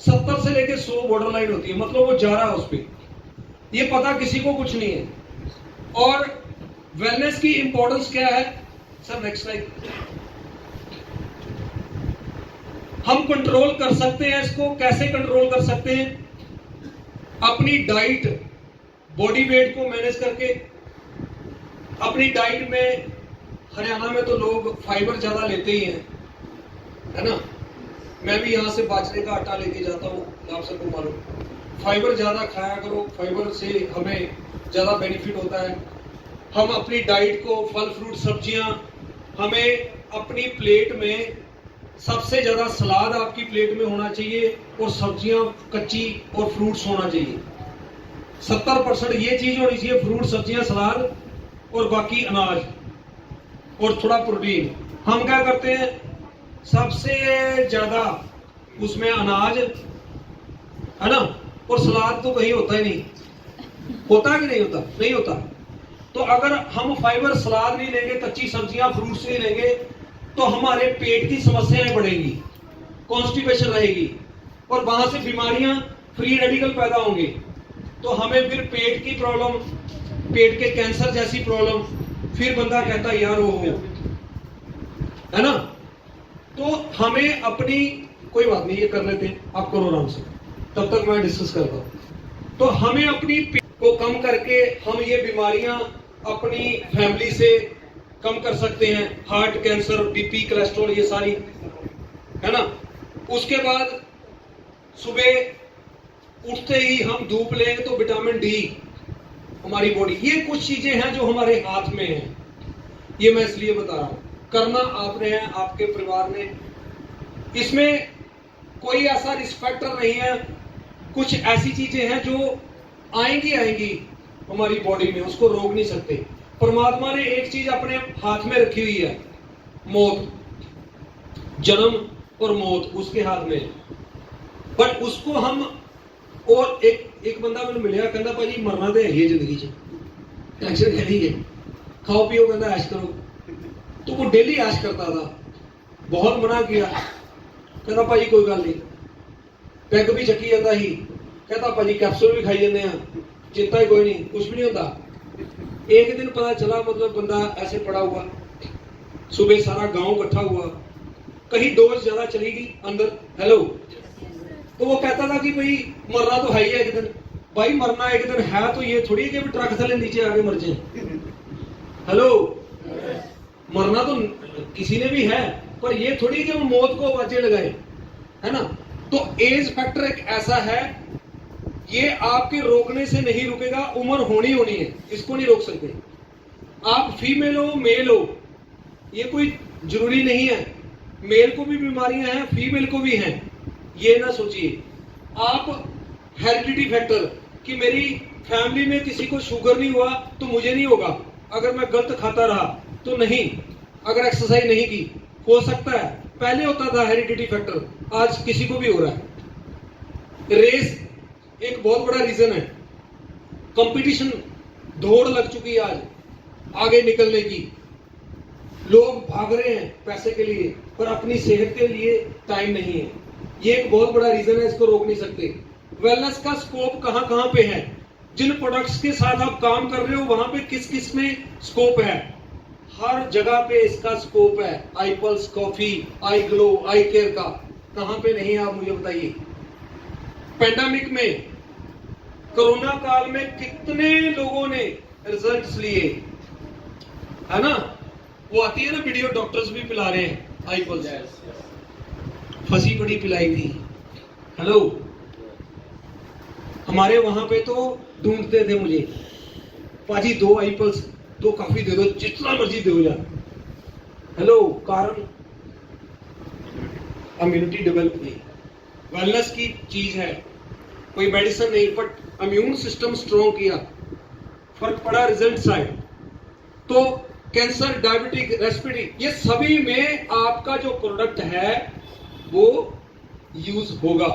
70 से लेके 100 बॉर्डर लाइन होती है, मतलब वो जा रहा है उस पर। ये पता किसी को कुछ नहीं है। और वेलनेस की इंपॉर्टेंस क्या है सर? Next slide. हम कंट्रोल कर सकते हैं इसको। कैसे कंट्रोल कर सकते हैं? अपनी डाइट, बॉडी वेट को मैनेज करके। अपनी डाइट में, हरियाणा में तो लोग फाइबर ज्यादा लेते ही हैं, है ना? मैं भी यहां से बाजरे का आटा लेके जाता हूँ, आप सबको मालूम। फाइबर ज्यादा खाया करो, फाइबर से हमें ज्यादा बेनिफिट होता है। हम अपनी डाइट को, फल फ्रूट सब्जियां, हमें अपनी प्लेट में सबसे ज्यादा सलाद आपकी प्लेट में होना चाहिए, और सब्जियां कच्ची और फ्रूट्स होना चाहिए। 70% ये चीज होनी चाहिए, फ्रूट, सब्जियां, सलाद, और बाकी अनाज और थोड़ा प्रोटीन। हम क्या करते हैं? सबसे ज्यादा उसमें अनाज, है ना, और सलाद तो कहीं होता ही नहीं। होता कि नहीं होता? नहीं होता। तो अगर हम फाइबर, सलाद नहीं लेंगे, कच्ची सब्जियां, फ्रूट्स नहीं लेंगे, तो हमारे पेट की समस्याएं बढ़ेंगी, कॉन्स्टिपेशन रहेगी, और वहां से बीमारियां, फ्री रेडिकल पैदा होंगे। तो हमें फिर पेट की प्रॉब्लम, पेट के कैंसर जैसी प्रॉब्लम, फिर बंदा कहता है यार वो है ना। तो हमें अपनी, कोई बात नहीं, ये कर लेते हैं, आप करो आराम से, तब तक मैं डिस्कस करता हूं। तो हमें अपनी पेट को कम करके हम ये बीमारियां अपनी फैमिली से कम कर सकते हैं। हार्ट, कैंसर, बीपी, कोलेस्ट्रॉल, ये सारी, है ना। उसके बाद सुबह उठते ही हम धूप लेंगे तो विटामिन डी हमारी बॉडी, ये कुछ चीजें हैं जो हमारे हाथ में हैं। ये मैं इसलिए बता रहा हूं, करना आपने है, आपके परिवार ने। इसमें कोई ऐसा रिस्पेक्टर नहीं है। कुछ ऐसी चीजें हैं जो आएंगी हमारी बॉडी में, उसको रोक नहीं सकते। परमात्मा ने एक चीज अपने हाथ में रखी हुई है, मौत, जन्म और मौत उसके हाथ में, बट उसको हम और एक बंदा मैंने मिलिया, कहता भाजी मरना तो है ही जिंदगी च, टेंशन है है, खाओ पियो, कहता ऐश करो। तो वो डेली ऐश करता था, बहुत मना किया, कहता भाजी कोई गल नहीं, पैग भी चकी जाता ही, कहता भाजी कैप्सूल भी खाई जाते हैं, चिंता ही कोई नहीं, कुछ भी नहीं होता। एक दिन पता चला, मतलब बंदा ऐसे पड़ा हुआ, सुबह सारा गांव इकट्ठा हुआ, कहीं डोज ज्यादा चली गई अंदर, हेलो, तो वो कहता था कि भाई मरना तो है ही है एक दिन। भाई मरना एक दिन है तो ये थोड़ी है कि ट्रक थले नीचे आके मर जाए, हेलो, मरना तो किसी ने भी है, पर ये थोड़ी कि वो मौत को आवाजें लगाए, है ना। तो एज फैक्टर एक ऐसा है, ये आपके रोकने से नहीं रुकेगा, उम्र होनी है, इसको नहीं रोक सकते। आप फीमेल हो मेल हो, ये कोई जरूरी नहीं है, मेल को भी बीमारियां हैं, फीमेल को भी हैं, ये ना सोचिए। आप हेरिडिटी फैक्टर कि मेरी फैमिली में किसी को शुगर नहीं हुआ तो मुझे नहीं होगा, अगर मैं गलत खाता रहा तो नहीं, अगर एक्सरसाइज नहीं की, हो सकता है पहले होता था हेरिडिटी फैक्टर, आज किसी को भी हो रहा है। रेस एक बहुत बड़ा रीजन है, कंपटीशन, दौड़ लग चुकी है आज आगे निकलने की, लोग भाग रहे हैं पैसे के लिए, पर अपनी सेहत के लिए टाइम नहीं है, ये एक बहुत बड़ा रीजन है, इसको रोक नहीं सकते। वेलनेस का स्कोप कहां कहां पे है, जिन प्रोडक्ट्स के साथ आप काम कर रहे हो वहां पे किस किस में स्कोप है, हर जगह पे इसका स्कोप है। आई पल्स कॉफी, आई ग्लो, आई केयर का कहां पे नहीं है, आप मुझे बताइए। पेंडेमिक में, कोरोना काल में कितने लोगों ने रिजल्ट्स लिए, है ना, वो आती है ना वीडियो, डॉक्टर्स भी पिला रहे हैं आई पल्स, फंसी पड़ी पिलाई थी, हेलो। हमारे वहां पे तो ढूंढते थे मुझे, पाजी 2 आई पल्स, 2 कॉफी दे दो, जितना मर्जी दे यार, हेलो। कारण इम्यूनिटी डेवलप हुई, वेलनेस की चीज है, कोई मेडिसिन नहीं, बट इम्यून सिस्टम स्ट्रॉन्ग किया, फर्क पड़ा, रिजल्ट्स आए। तो कैंसर, डायबिटिक, रेस्पिरेटरी, ये सभी में आपका जो प्रोडक्ट है वो यूज होगा।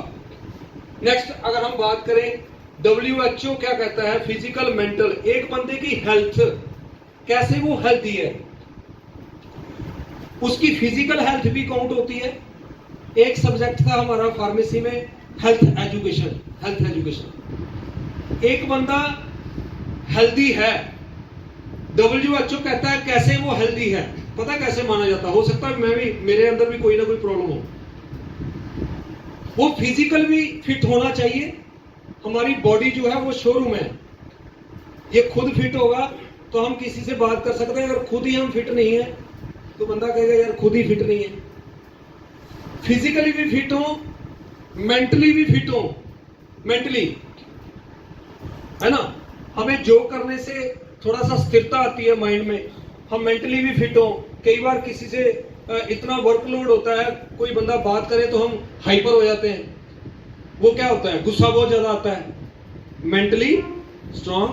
नेक्स्ट अगर हम बात करें, WHO क्या कहता है, फिजिकल मेंटल, एक बंदे की हेल्थ, कैसे वो हेल्थी है, उसकी फिजिकल हेल्थ भी काउंट होती है। एक सब्जेक्ट था हमारा फार्मेसी में, हेल्थ एजुकेशन, हेल्थ एजुकेशन। एक बंदा हेल्दी है, WHO कहता है कैसे वो हेल्दी है, पता कैसे माना जाता है, हो सकता है मैं भी, मेरे अंदर भी कोई ना कोई प्रॉब्लम हो, वो फिजिकल भी फिट होना चाहिए। हमारी बॉडी जो है वो शोरूम है, ये खुद फिट होगा तो हम किसी से बात कर सकते हैं, अगर खुद ही हम फिट नहीं है तो बंदा कहेगा यार खुद ही फिट नहीं है। फिजिकली भी फिट हो, मेंटली भी फिट हो, मेंटली, है ना, हमें जो करने से थोड़ा सा स्थिरता आती है माइंड में, हम मेंटली भी फिट हो। कई बार किसी से इतना वर्कलोड होता है, कोई बंदा बात करे तो हम हाइपर हो जाते हैं, वो क्या होता है, गुस्सा बहुत ज्यादा आता है। मेंटली स्ट्रॉन्ग,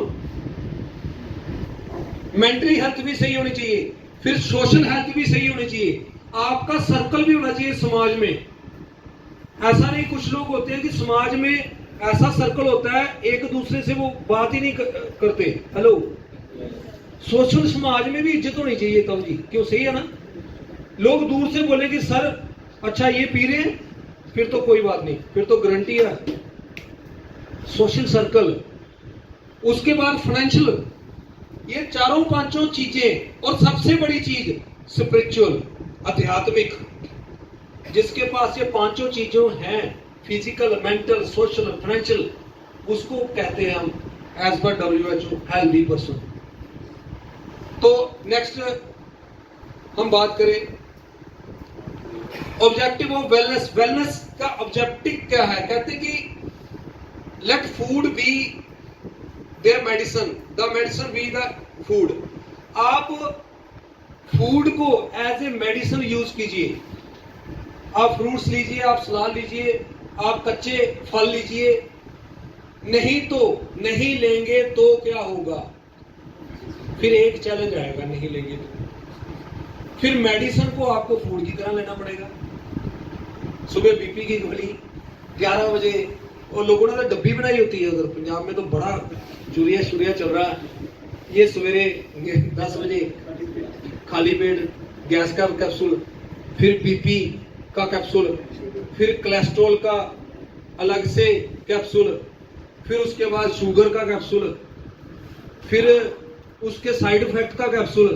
मेंटली हेल्थ भी सही होनी चाहिए, फिर सोशल हेल्थ भी सही होनी चाहिए, आपका सर्कल भी होना चाहिए समाज में। ऐसा नहीं, कुछ लोग होते हैं कि समाज में ऐसा सर्कल होता है एक दूसरे से वो बात ही नहीं करते, हेलो। सोशल समाज में भी इज्जत होनी चाहिए, तब जी, क्यों, सही है ना। लोग दूर से बोले कि सर अच्छा ये पी रहे हैं, फिर तो कोई बात नहीं, फिर तो गारंटी है। सोशल सर्कल, उसके बाद फाइनेंशियल, ये चारों पांचों चीजें, और सबसे बड़ी चीज स्पिरिचुअल, आध्यात्मिक, जिसके पास ये पांचों चीजों हैं, फिजिकल, मेंटल, सोशल, फाइनेंशियल, उसको कहते हैं हम एज पर WHO हेल्दी पर्सन। तो नेक्स्ट हम बात करें ऑब्जेक्टिव ऑफ वेलनेस। वेलनेस का ऑब्जेक्टिव क्या है, कहते हैं कि let food be their medicine, the medicine be the food. आप फूड को एज ए मेडिसिन यूज कीजिए, आप फ्रूट्स लीजिए, आप सलाद लीजिए, आप कच्चे फल लीजिए, नहीं तो नहीं लेंगे तो क्या होगा, फिर एक चैलेंज आएगा, नहीं लेंगे तो फिर मेडिसिन को आपको फूड की तरह लेना पड़ेगा। सुबह बीपी की गोली 11 बजे और लोगों ने तो डब्बी बनाई होती है। उधर पंजाब में तो बड़ा चूरिया शुरिया चल रहा है। ये सवेरे 10 बजे खाली पेट गैस का कैप्सूल, फिर बीपी का कैप्सूल, फिर कोलेस्ट्रॉल का अलग से कैप्सूल, फिर उसके बाद शुगर का कैप्सूल, फिर उसके साइड इफेक्ट का कैप्सूल,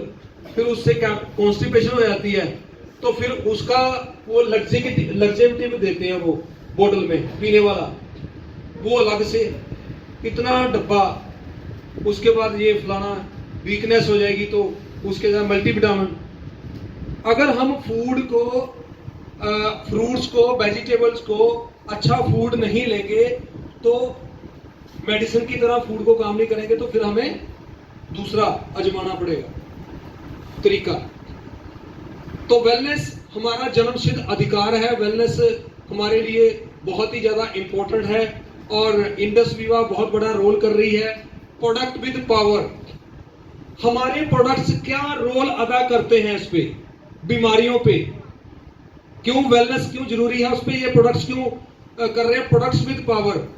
फिर उससे कॉन्स्टिपेशन हो जाती है तो फिर उसका वो लग्जेटिव भी देते हैं, वो बोतल में पीने वाला, वो अलग से इतना डब्बा। उसके बाद ये फलाना वीकनेस हो जाएगी तो उसके साथ मल्टीविटामिन। अगर हम फूड को, फ्रूट्स को, वेजिटेबल्स को अच्छा फूड नहीं लेंगे तो मेडिसिन की तरह फूड को काम नहीं करेंगे, तो फिर हमें दूसरा आजमाना पड़ेगा तरीका। तो वेलनेस हमारा जन्मसिद्ध अधिकार है। वेलनेस हमारे लिए बहुत ही ज्यादा इंपॉर्टेंट है और इंडस विवा बहुत बड़ा रोल कर रही है। प्रोडक्ट विद पावर, हमारे प्रोडक्ट्स क्या रोल अदा करते हैं इस पे, बीमारियों पे, क्यों वेलनेस क्यों जरूरी है, उस पे ये प्रोडक्ट्स क्यों कर रहे हैं। प्रोडक्ट्स विद पावर,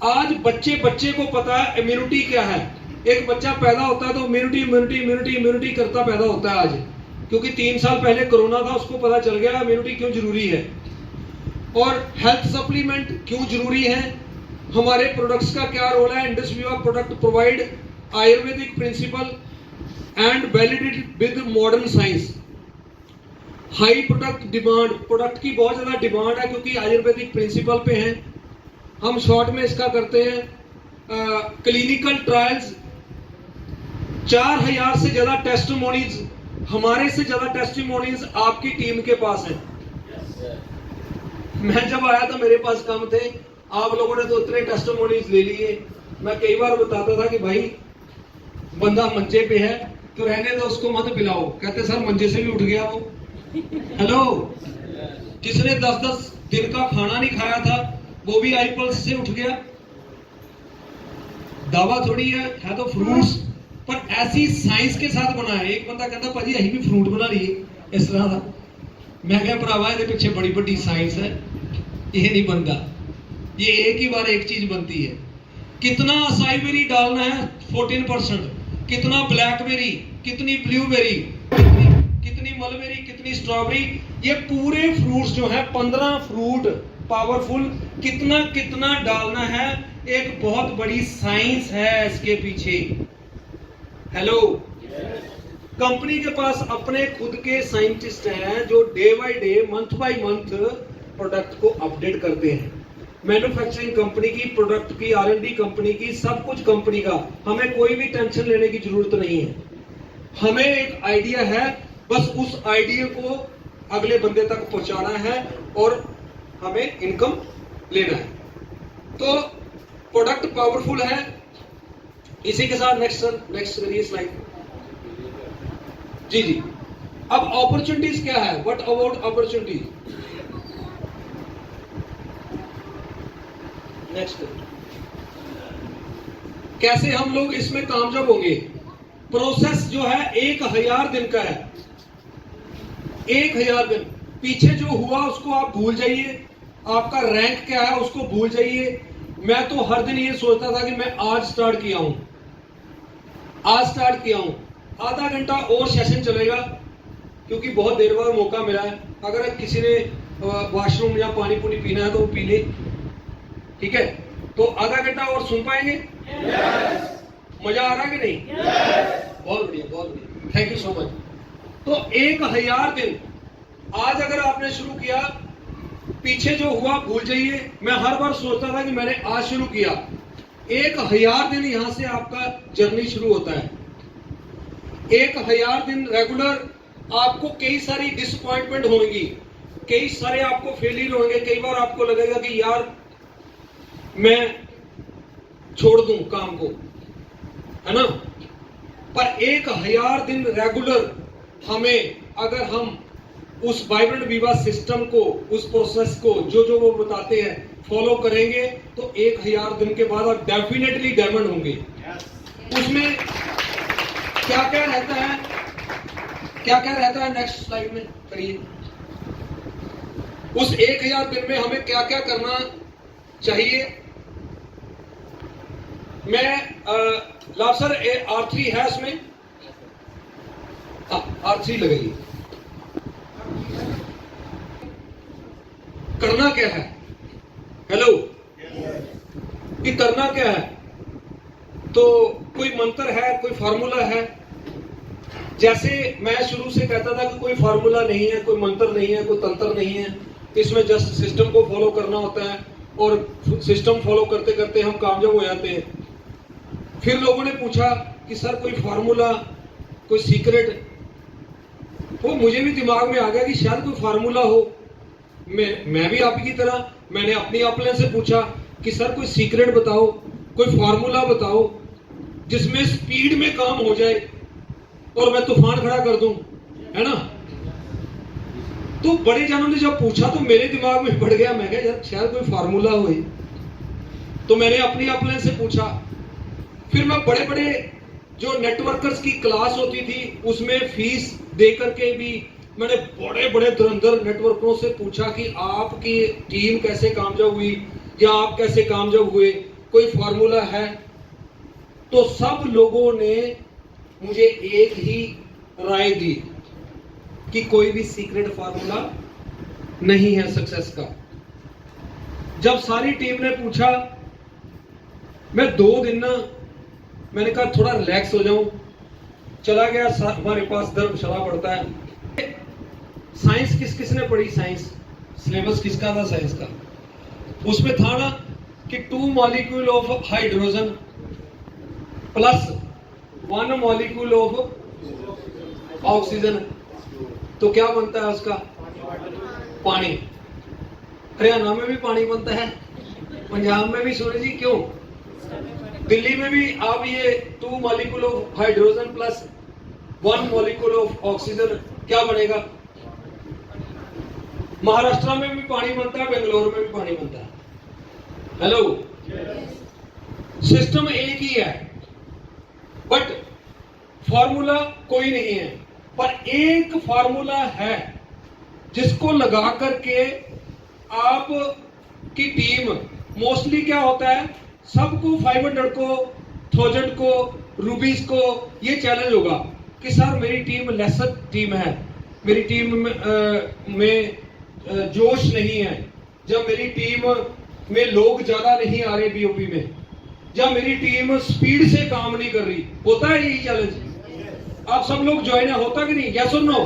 आज बच्चे को पता है इम्यूनिटी क्या है। एक बच्चा पैदा होता है तो इम्यूनिटी करता पैदा होता है आज, क्योंकि 3 साल पहले कोरोना था, उसको पता चल गया इम्यूनिटी क्यों जरूरी है। और हेल्थ सप्लीमेंट क्यों जरूरी है, हमारे प्रोडक्ट्स का क्या रोल है। Indus Viva product provide Ayurvedic principle and validated with modern science. High product demand, product की बहुत ज्यादा डिमांड है क्योंकि आयुर्वेदिक प्रिंसिपल पे हैं। हम शॉर्ट में इसका करते हैं क्लिनिकल ट्रायल्स, 4000 से ज्यादा टेस्टिमोनीज, हमारे से ज्यादा टेस्टिमोनीज आपकी टीम के पास है। मैं जब आया था मेरे पास कम थे, आप लोगों ने तो इतने टेस्टिमोनीज ले लिए। मैं कई बार बताता था कि भाई बंदा मंचे पे है तो रहने दो, उसको मत पिलाओ। कहते सर मंचे से भी उठ गया वो। हेलो, जिसने 10-10 दिन का खाना नहीं खाया था वो भी आई पल्स से उठ गया। दावा थोड़ी है तो फ्रूट्स, पर ऐसी साइंस के साथ बना है। एक बंदा कहता भाजी अही भी फ्रूट बना लिए इस तरह का। मैं क्या भरावा ये पीछे बड़ी बड़ी साइंस है, ये नहीं बनता। ये एक ही बार एक चीज बनती है। कितना असाई डालना है 14%, कितना ब्लैकबेरी, कितनी ब्लूबेरी, कितनी मलबेरी, कितनी स्ट्रॉबेरी, ये पूरे फ्रूट्स जो है 15 फ्रूट पावरफुल, कितना कितना डालना है, एक बहुत बड़ी साइंस है इसके पीछे। हेलो, कंपनी के पास अपने खुद के साइंटिस्ट हैं जो day by day, month by month product को अपडेट करते हैं। मैन्युफैक्चरिंग कंपनी की, प्रोडक्ट की, R&D कंपनी की, सब कुछ कंपनी का। हमें कोई भी टेंशन लेने की जरूरत नहीं है। हमें एक आइडिया है, बस उस आइडिया को अगले बंदे तक पहुंचाना है और हमें इनकम लेना है। तो प्रोडक्ट पावरफुल है। इसी के साथ नेक्स्ट करिए स्लाइड। जी। अब अपॉर्चुनिटीज क्या है, व्हाट अबाउट अपॉर्चुनिटी। नेक्स्ट, कैसे हम लोग इसमें कामयाब होंगे। प्रोसेस जो है 1000 दिन का है। 1000 दिन पीछे जो हुआ उसको आप भूल जाइए, आपका रैंक क्या है उसको भूल जाइए। मैं तो हर दिन ये सोचता था कि मैं आज स्टार्ट किया हूं, आधा घंटा और सेशन चलेगा क्योंकि बहुत देर बाद मौका मिला है। अगर किसी ने वॉशरूम या पानी पुनी पीना है तो वो पी ले, ठीक है। तो आधा घंटा और सुन पाएंगे? मजा आ रहा कि नहीं? बहुत बढ़िया, बहुत बढ़िया, थैंक यू सो मच। तो 1000 दिन आज अगर आपने शुरू किया, पीछे जो हुआ भूल जाइए। मैं हर बार सोचता था कि मैंने आज शुरू किया। 1000 दिन यहां से आपका जर्नी शुरू होता है। 1000 दिन रेगुलर, आपको कई सारी डिसअपॉइंटमेंट होंगी, कई सारे आपको फेलियर होंगे। कई बार आपको लगेगा कि यार मैं छोड़ दूं काम को, है ना। पर 1000 दिन रेगुलर हमें, अगर हम उस वाइब्रेंट विवा सिस्टम को, उस प्रोसेस को जो वो बताते हैं फॉलो करेंगे तो 1000 दिन के बाद आप डेफिनेटली डायमंड होंगे। उसमें क्या क्या रहता है, नेक्स्ट स्लाइड में करिए। उस 1000 दिन में हमें क्या क्या करना चाहिए मैं लाभ सर R3 है उसमें, R3 लगाइए। करना क्या है? हेलो, ये करना क्या है? तो कोई मंत्र है, कोई फार्मूला है? जैसे मैं शुरू से कहता था कि कोई फार्मूला नहीं है, कोई मंत्र नहीं है, कोई तंत्र नहीं है, इसमें जस्ट सिस्टम को फॉलो करना होता है और सिस्टम फॉलो करते करते हम कामयाब हो जाते हैं। फिर लोगों ने पूछा कि सर कोई फार्मूला, कोई सीक्रेट, वो मुझे भी दिमाग में आ गया कि शायद कोई फार्मूला हो। मैं भी आप की तरह मैंने अपनी अपलाइन से पूछा कि सर कोई सीक्रेट बताओ, कोई फार्मूला बताओ जिसमें स्पीड में काम हो जाए और मैं तूफान खड़ा कर दूं, है ना। तो बड़े जनों ने जब पूछा तो मेरे दिमाग में पड़ गया, मैं कहा यार शायद कोई फार्मूला हो। तो मैंने अपनी अपलाइन से पूछा। फिर मैं बड़े बड़े जो नेटवर्कर्स की क्लास होती थी उसमें फीस दे करके भी मैंने बड़े बड़े धुरंधर नेटवर्करों से पूछा कि आपकी टीम कैसे कामयाब हुई या आप कैसे कामयाब हुए, कोई फार्मूला है? तो सब लोगों ने मुझे एक ही राय दी कि कोई भी सीक्रेट फार्मूला नहीं है सक्सेस का। जब सारी टीम ने पूछा, मैं 2 दिन ना मैंने कहा थोड़ा रिलैक्स हो जाऊं, चला गया। हमारे पास धर्मशाला पड़ता है। साइंस किसने पढ़ी? साइंस सिलेबस किसका था? साइंस का। उसमें था ना कि 2 molecule of hydrogen plus 1 molecule of oxygen, तो क्या बनता है उसका? पानी। हरियाणा में भी पानी बनता है, पंजाब में भी। सुने जी क्यों? दिल्ली में भी आप ये 2 molecule of hydrogen plus 1 molecule of oxygen, क्या बनेगा? महाराष्ट्र में भी पानी बनता है, बेंगलोर में भी पानी बनता है। हेलो, सिस्टम एक ही है बट फार्मूला कोई नहीं है। पर एक फार्मूला है जिसको लगा करके आप की टीम, मोस्टली क्या होता है, सबको 500 को, 1000 को, रूबीज को ये चैलेंज होगा कि सर मेरी टीम लेसर टीम है, मेरी टीम में जोश नहीं है, जब मेरी टीम में लोग ज्यादा नहीं आ रहे बीओपी में, जब मेरी टीम स्पीड से काम नहीं कर रही। होता है यही चैलेंज। आप सब लोग ज्वाइन होता कि नहीं? यस और नो?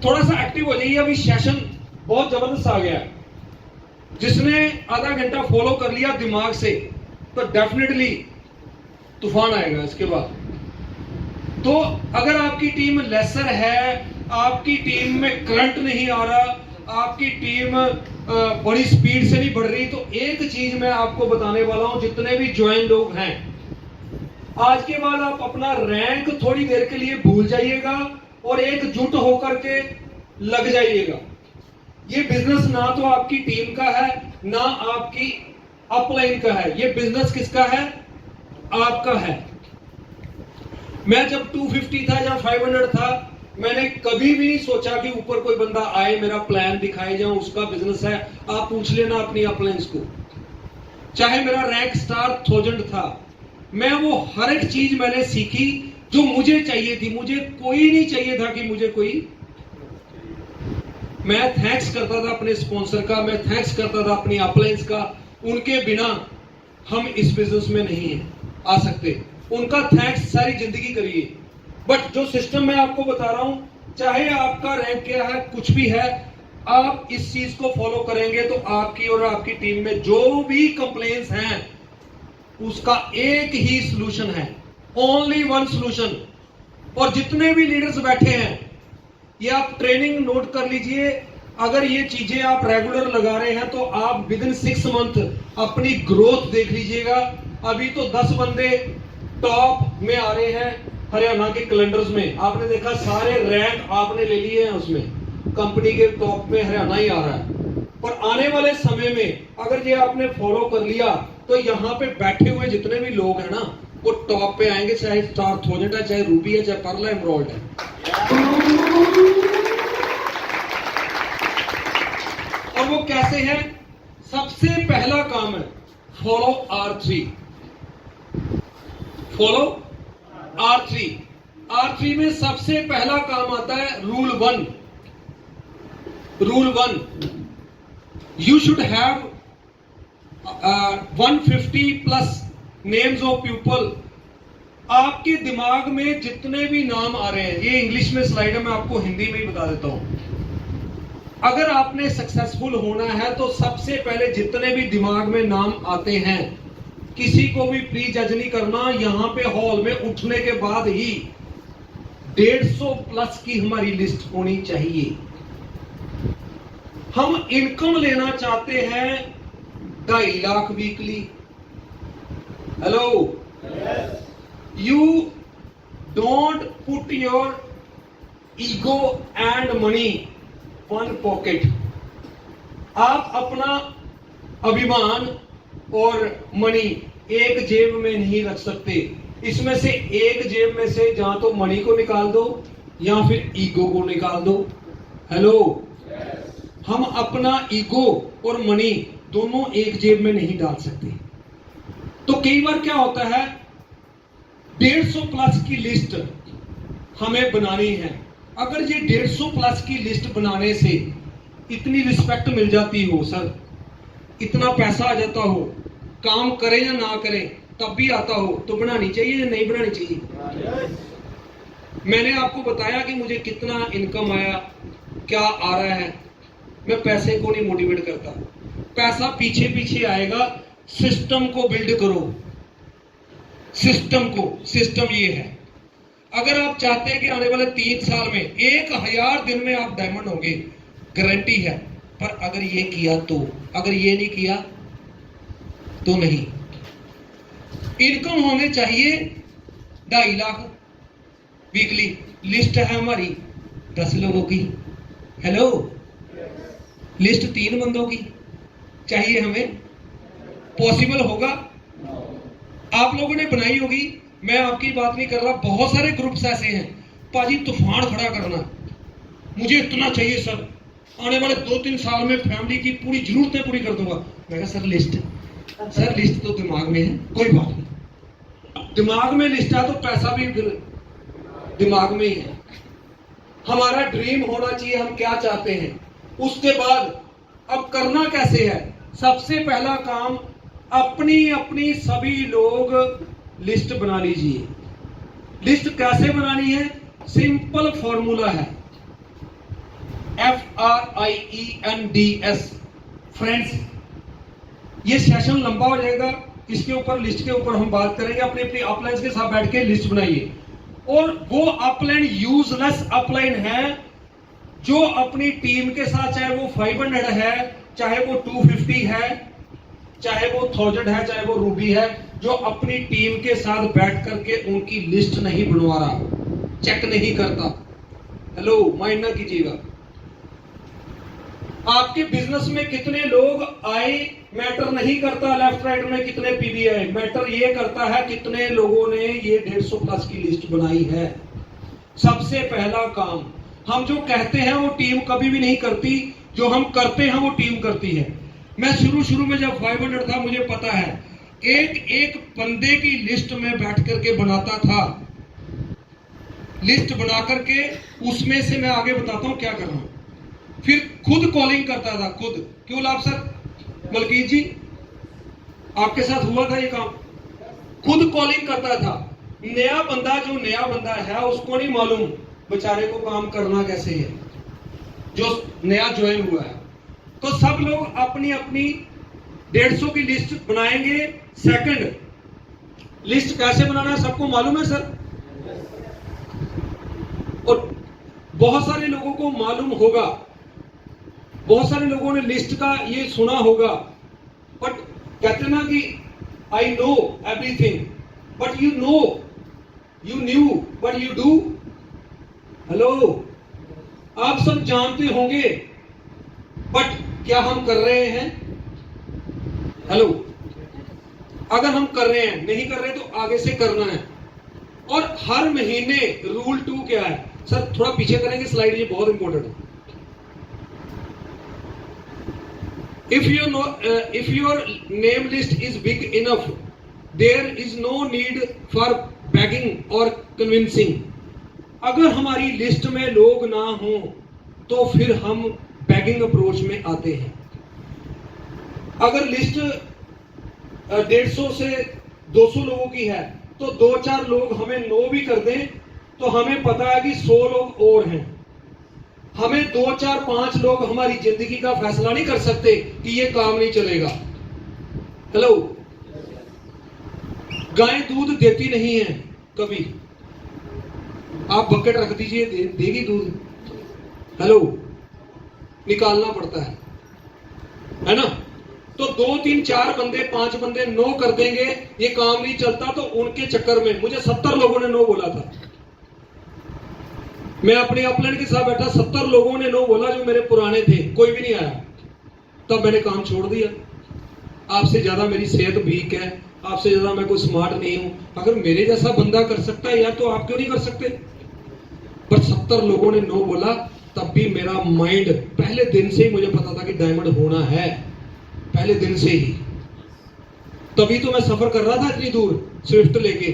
थोड़ा सा एक्टिव हो जाइए, अभी सेशन बहुत जबरदस्त आ गया। जिसने आधा घंटा फॉलो कर लिया दिमाग से तो डेफिनेटली तूफान आएगा इसके बाद। तो अगर आपकी टीम लेसर है, आपकी टीम में करंट नहीं आ रहा, आपकी टीम बड़ी स्पीड से नहीं बढ़ रही, तो एक चीज मैं आपको बताने वाला हूं, जितने भी ज्वाइन लोग हैं, आज के बाद आप अपना रैंक थोड़ी देर के लिए भूल जाइएगा और एकजुट होकर के लग जाइएगा। ये बिजनेस ना तो आपकी टीम का है ना आपकी अपलाइन का है, ये बिजनेस किसका है? आपका है। मैं जब 250 था या 500 था, मैंने कभी भी नहीं सोचा कि ऊपर कोई बंदा आए मेरा प्लान दिखाए जाए, उसका बिजनेस है। आप पूछ लेना अपनी अपलाइंस को। चाहे मेरा रैंक स्टार 1000 था, मैं वो हर एक चीज मैंने सीखी जो मुझे चाहिए थी। मुझे कोई नहीं चाहिए था कि मुझे कोई, मैं थैंक्स करता था अपने स्पॉन्सर का, मैं थैंक्स करता था अपनी अपलाइंस का। उनके बिना हम इस बिजनेस में नहीं आ सकते, उनका थैंक्स सारी जिंदगी करिए। बट जो सिस्टम मैं आपको बता रहा हूं, चाहे आपका रैंक क्या है, कुछ भी है, आप इस चीज को फॉलो करेंगे तो आपकी और आपकी टीम में जो भी कंप्लेंट्स हैं उसका एक ही सॉल्यूशन है, ओनली वन सॉल्यूशन। और जितने भी लीडर्स बैठे हैं, ये आप ट्रेनिंग नोट कर लीजिए। अगर ये चीजें आप रेगुलर लगा रहे हैं तो आप विद इन 6 मंथ अपनी ग्रोथ देख लीजिएगा। अभी तो 10 बंदे टॉप में आ रहे हैं हरियाणा के कैलेंडर्स में। आपने देखा सारे रैंक आपने ले लिए हैं, उसमें कंपनी के टॉप में हरियाणा ही आ रहा है। पर आने वाले समय में अगर ये आपने फॉलो कर लिया तो यहाँ पे बैठे हुए जितने भी लोग हैं ना, वो टॉप पे आएंगे, चाहे स्टार 1000 है, चाहे रूबी है, चाहे पर्ल है, एमराल्ड है। और वो कैसे है? सबसे पहला काम है follow R3। Follow R3। R3 में सबसे पहला काम आता है rule 1। Rule 1, you should have 150 plus names of people. आपके दिमाग में जितने भी नाम आ रहे हैं, ये इंग्लिश में स्लाइड है, मैं आपको हिंदी में ही बता देता हूं। अगर आपने सक्सेसफुल होना है तो सबसे पहले जितने भी दिमाग में नाम आते हैं, किसी को भी प्री जज नहीं करना। यहां पे हॉल में उठने के बाद ही 150 प्लस की हमारी लिस्ट होनी चाहिए। हम इनकम लेना चाहते हैं 2.5 lakh weekly. Hello, you don't put your ego and money one pocket। आप अपना अभिमान और मनी एक जेब में नहीं रख सकते। इसमें से एक जेब में से या तो मनी को निकाल दो या फिर ईगो को निकाल दो। हेलो, हम अपना ईगो और मनी दोनों एक जेब में नहीं डाल सकते। तो कई बार क्या होता है, 150 प्लस की लिस्ट हमें बनानी है। अगर ये 150 प्लस की लिस्ट बनाने से इतनी रिस्पेक्ट मिल जाती हो, सर इतना पैसा आ जाता हो, काम करें या ना करें तब भी आता हो, तो बनानी चाहिए या नहीं बनानी चाहिए? मैंने आपको बताया कि मुझे कितना इनकम आया, क्या आ रहा है। मैं पैसे को नहीं मोटिवेट करता, पैसा पीछे पीछे आएगा। सिस्टम को बिल्ड करो, सिस्टम ये है। अगर आप चाहते हैं कि आने वाले 3 साल में 1000 दिन में आप डायमंड होंगे, गारंटी है। पर अगर ये किया तो, अगर ये नहीं किया तो नहीं। इनकम होने चाहिए 2.5 लाख वीकली। लिस्ट है हमारी 10 लोगों की। हेलो, लिस्ट 3 बंदों की चाहिए हमें। पॉसिबल होगा? आप लोगों ने बनाई होगी, मैं आपकी बात नहीं कर रहा। बहुत सारे ग्रुप्स ऐसे हैं, पाजी तूफान खड़ा करना, मुझे इतना चाहिए सर, आने वाले 2-3 साल में फैमिली की पूरी जरूरतें पूरी कर दूंगा। मैं कहा सर लिस्ट तो दिमाग में है, कोई बात नहीं। दिमाग में लिस्ट है तो पैसा भी दिमाग में ही है। हमारा ड्रीम होना चाहिए, हम क्या चाहते हैं। उसके बाद अब करना कैसे है? सबसे पहला काम, अपनी सभी लोग लिस्ट बना लीजिए। लिस्ट कैसे बनानी है? सिंपल फॉर्मूला है, FRIENDS। फ्रेंड्स, ये सेशन लंबा हो जाएगा, इसके ऊपर लिस्ट के ऊपर हम बात करेंगे। अपनी अपनी अपलाइंस के साथ बैठ के लिस्ट बनाइए। और वो अपलाइन यूजलेस अपलाइन है जो अपनी टीम के साथ, चाहे वो 500 है, चाहे वो 250 है, चाहे वो 1000 है, चाहे वो रूबी है, जो अपनी टीम के साथ बैठ करके उनकी लिस्ट नहीं बनवा रहा, चेक नहीं करता। हेलो, माइंड ना कीजिएगा। आपके बिजनेस में कितने लोग आए मैटर नहीं करता, लेफ्ट राइट में कितने पीबी आए, मैटर ये करता है कितने लोगों ने ये 150 प्लस की लिस्ट बनाई है। सबसे पहला काम, हम जो कहते हैं वो टीम कभी भी नहीं करती, जो हम करते हैं वो टीम करती है। मैं शुरू में जब 500 था, मुझे पता है एक बंदे की लिस्ट में बैठ करके बनाता था। लिस्ट बना करके उसमें से मैं आगे बताता हूं क्या करना। फिर खुद कॉलिंग करता था, खुद। क्यों लाभ सर? मलकीत जी, आपके साथ हुआ था ये काम? खुद कॉलिंग करता था। नया बंदा है उसको नहीं मालूम बेचारे को काम करना कैसे है, जो नया ज्वाइन हुआ है। तो सब लोग अपनी 150 की लिस्ट बनाएंगे। सेकंड, लिस्ट कैसे बनाना है सबको मालूम है सर? और बहुत सारे लोगों को मालूम होगा, बहुत सारे लोगों ने लिस्ट का ये सुना होगा, बट कहते ना कि I know everything, but you new but you do. Hello, आप सब जानते होंगे, बट क्या हम कर रहे हैं? हेलो, अगर हम कर रहे हैं, नहीं कर रहे तो आगे से करना है। और हर महीने रूल 2 क्या है सर? थोड़ा पीछे करेंगे स्लाइड, ये बहुत इंपॉर्टेंट है। If your name list is big enough, there is no need for begging और कन्विंसिंग। अगर हमारी लिस्ट में लोग ना हो तो फिर हम बैगिंग अप्रोच में आते हैं। अगर लिस्ट 150 से 200 लोगों की है तो 2-4 लोग हमें नो भी कर दें तो हमें पता है कि 100 लोग और हैं। हमें 2-4-5 लोग हमारी जिंदगी का फैसला नहीं कर सकते कि ये काम नहीं चलेगा। हेलो, गाय दूध देती नहीं है कभी, आप बकेट रख दीजिए देगी दूध। हेलो, निकालना पड़ता है ना। तो 2-3-4 बंदे 5 बंदे नो कर देंगे, ये काम नहीं चलता। तो उनके चक्कर में मुझे 70 लोगों ने नो बोला था। मैं अपने अपलाइन के साथ बैठा, 70 लोगों ने नो बोला जो मेरे पुराने थे, कोई भी नहीं आया। तब मैंने काम छोड़ दिया। आपसे ज्यादा मेरी सेहत वीक है, आपसे ज्यादा मैं कोई स्मार्ट नहीं हूं। अगर मेरे जैसा बंदा कर सकता है यार, तो आप क्यों नहीं कर सकते। पर 70 लोगों ने नो बोला, तब भी मेरा माइंड, पहले दिन से ही मुझे पता था कि डायमंड होना है, पहले दिन से ही। तभी तो मैं सफर कर रहा था इतनी दूर स्विफ्ट लेके।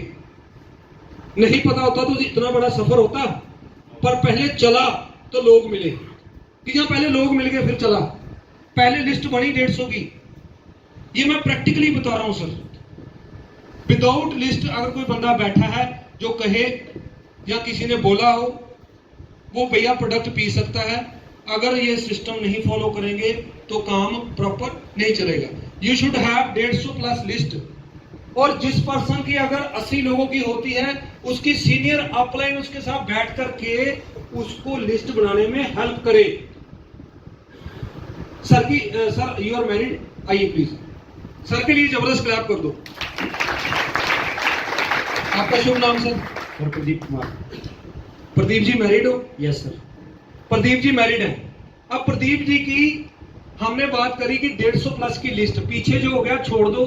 नहीं पता होता तो इतना बड़ा सफर होता, पर पहले चला तो लोग मिले। कि जहां पहले लोग मिल गए फिर चला। पहले लिस्ट बनी 150 की, ये मैं प्रैक्टिकली बता रहा हूं सर। विदाउट लिस्ट अगर कोई बंदा बैठा है जो कहे या किसी ने बोला हो वो भैया प्रोडक्ट पी सकता है, अगर ये सिस्टम नहीं फॉलो करेंगे तो काम प्रॉपर नहीं चलेगा। You should have 150 plus list. और जिस पर्सन की अगर 80 लोगों की होती है, उसकी सीनियर अपलाइन उसके साथ बैठ करके उसको लिस्ट बनाने में हेल्प करे। सर यू आर मैरिड, आइए प्लीज, सर के लिए जबरदस्त क्लैप कर दो। आपका शुभ नाम सर? प्रदीप कुमार। प्रदीप जी मैरिड हो? Yes sir. Pradeep ji married है। अब प्रदीप जी की हमने बात करी कि 150 प्लस की लिस्ट, पीछे जो हो गया छोड़ दो।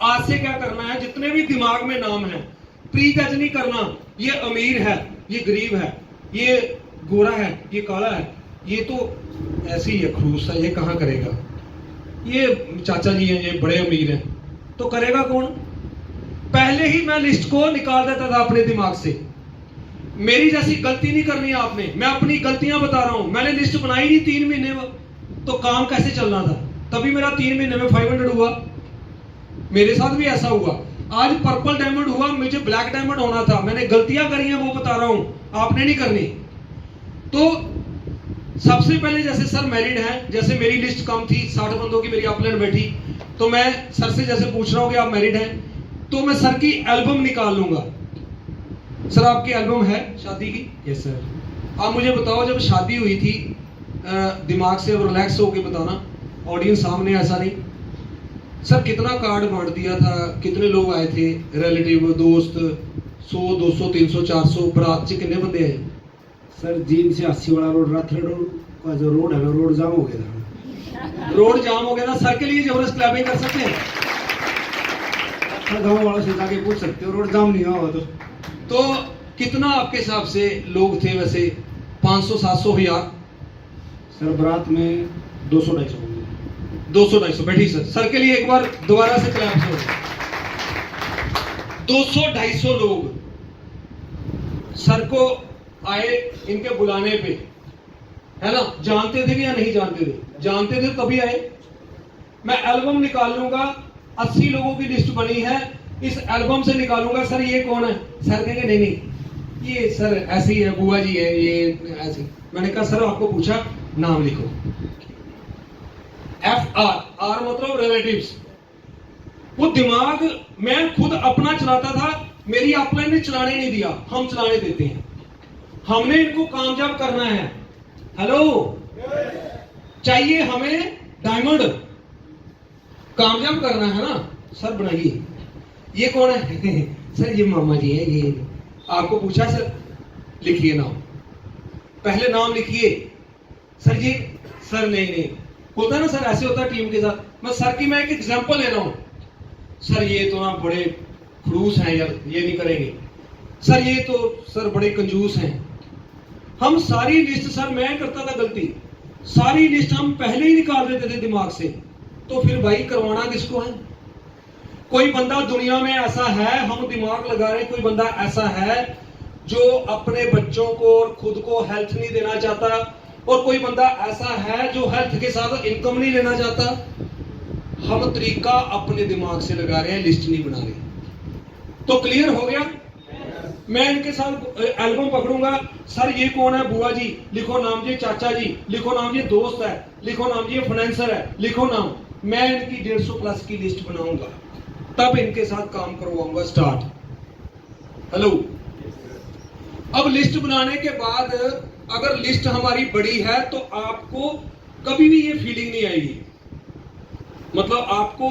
आज से क्या करना है, जितने भी दिमाग में नाम है प्री जज नहीं करना। ये अमीर है, ये गरीब है, ये गोरा है, ये काला है, ये तो ऐसे ही है, खड़ूस है, ये कहां करेगा। ये चाचा जी हैं, ये बड़े अमीर हैं, तो करेगा कौन। पहले ही मैं लिस्ट को निकाल देता था अपने दिमाग से। मेरी जैसी गलती नहीं करनी है आपने, मैं अपनी गलतियां बता रहा हूं। मैंने लिस्ट बनाई नहीं 3 महीने में, तो काम कैसे चलना था। तभी मेरा 3 महीने में 500 हुआ। मेरे साथ भी ऐसा हुआ। आज पर्पल डायमंड हुआ, मुझे ब्लैक डायमंड होना था। मैंने गलतियां करी हैं, वो बता रहा हूं, आपने नहीं करनी। तो सबसे पहले जैसे सर मैरिड है, जैसे मेरी लिस्ट कम थी, 60 बंदों की मेरी अपलाइन बैठी, तो मैं सर से जैसे पूछ रहा हूं कि आप मैरिड हैं, तो मैं सर की एल्बम निकाल लूंगा। सर आपकी एल्बम है शादी की? Yes sir. आप मुझे बताओ, जब शादी हुई थी, दिमाग से रिलैक्स होके बताना, ऑडियंस सामने, ऐसा नहीं। सर कितना कार्ड बांट दिया था, कितने लोग आए थे, रिलेटिव, दोस्त, 100, 200, 300, 400, बारात से कितने बंदे आए? सर जीन से 80 वाला रोड, राथर रोड का जो रोड है ना, रोड जाम हो गया था। रोड जाम हो गया था। सर के लिए जबरदस्त क्लैपिंग कर सकते हैं। सर गाँव वालों से जाके पूछ सकते हो, रोड जाम नहीं हुआ तो कितना आपके हिसाब से लोग थे वैसे? 500, 700, 1000? सर बारात में 200-250 होंगे। 200-250 बैठी सर। सर के लिए एक बार दोबारा से क्लैप हो। 200-250 लोग सर को आए इनके बुलाने पे, है ना। जानते थे कि या नहीं जानते थे? जानते थे तभी आए। मैं एल्बम निकाल लूंगा, 80 लोगों की लिस्ट बनी है, इस एल्बम से निकालूंगा। सर ये कौन है? सर कहेंगे नहीं नहीं ये सर ऐसी है, बुआ जी है, ये ऐसी। मैंने कहा सर आपको पूछा, नाम लिखो। FR, R मतलब रिलेटिव्स। वो दिमाग मैं खुद अपना चलाता था, मेरी अपलाइन ने चलाने नहीं दिया, हम चलाने देते हैं। हमने इनको कामयाब करना है। हेलो, चाहिए हमें डायमंड, कामयाब करना है ना। सर बनाइए। ये कौन है? सर ये मामा जी है। ये आपको पूछा सर, लिखिए नाम, पहले नाम लिखिए। सर ये, सर नहीं नहीं होता ना सर, ऐसे होता है टीम के साथ। मैं सर की मैं एक एग्जांपल ले रहा हूं। सर ये तो ना बड़े खड़ूस हैं यार, ये नहीं करेंगे। सर ये तो सर बड़े कंजूस हैं। हम सारी लिस्ट, सर मैं करता था गलती, सारी लिस्ट हम पहले ही निकाल देते थे दिमाग से। तो फिर भाई करवाना किसको है? कोई बंदा दुनिया में ऐसा है, हम दिमाग लगा रहे हैं, कोई बंदा ऐसा है जो अपने बच्चों को और खुद को हेल्थ नहीं देना चाहता, और कोई बंदा ऐसा है जो हेल्थ के साथ इनकम नहीं लेना चाहता। हम तरीका अपने दिमाग से लगा रहे हैं, लिस्ट नहीं बना रहे। तो क्लियर हो गया? मैं इनके साथ एल्बम पकड़ूंगा, सर ये कौन है? बुआ जी लिखो नाम, जी चाचा जी लिखो नाम, ये दोस्त है लिखो नाम, ये फाइनेंसर है लिखो नाम। मैं इनकी 150 प्लस की लिस्ट बनाऊंगा, तब इनके साथ काम करवाऊंगा। स्टार्ट। हेलो। अब लिस्ट बनाने के बाद अगर लिस्ट हमारी बड़ी है तो आपको कभी भी ये फीलिंग नहीं आएगी, मतलब आपको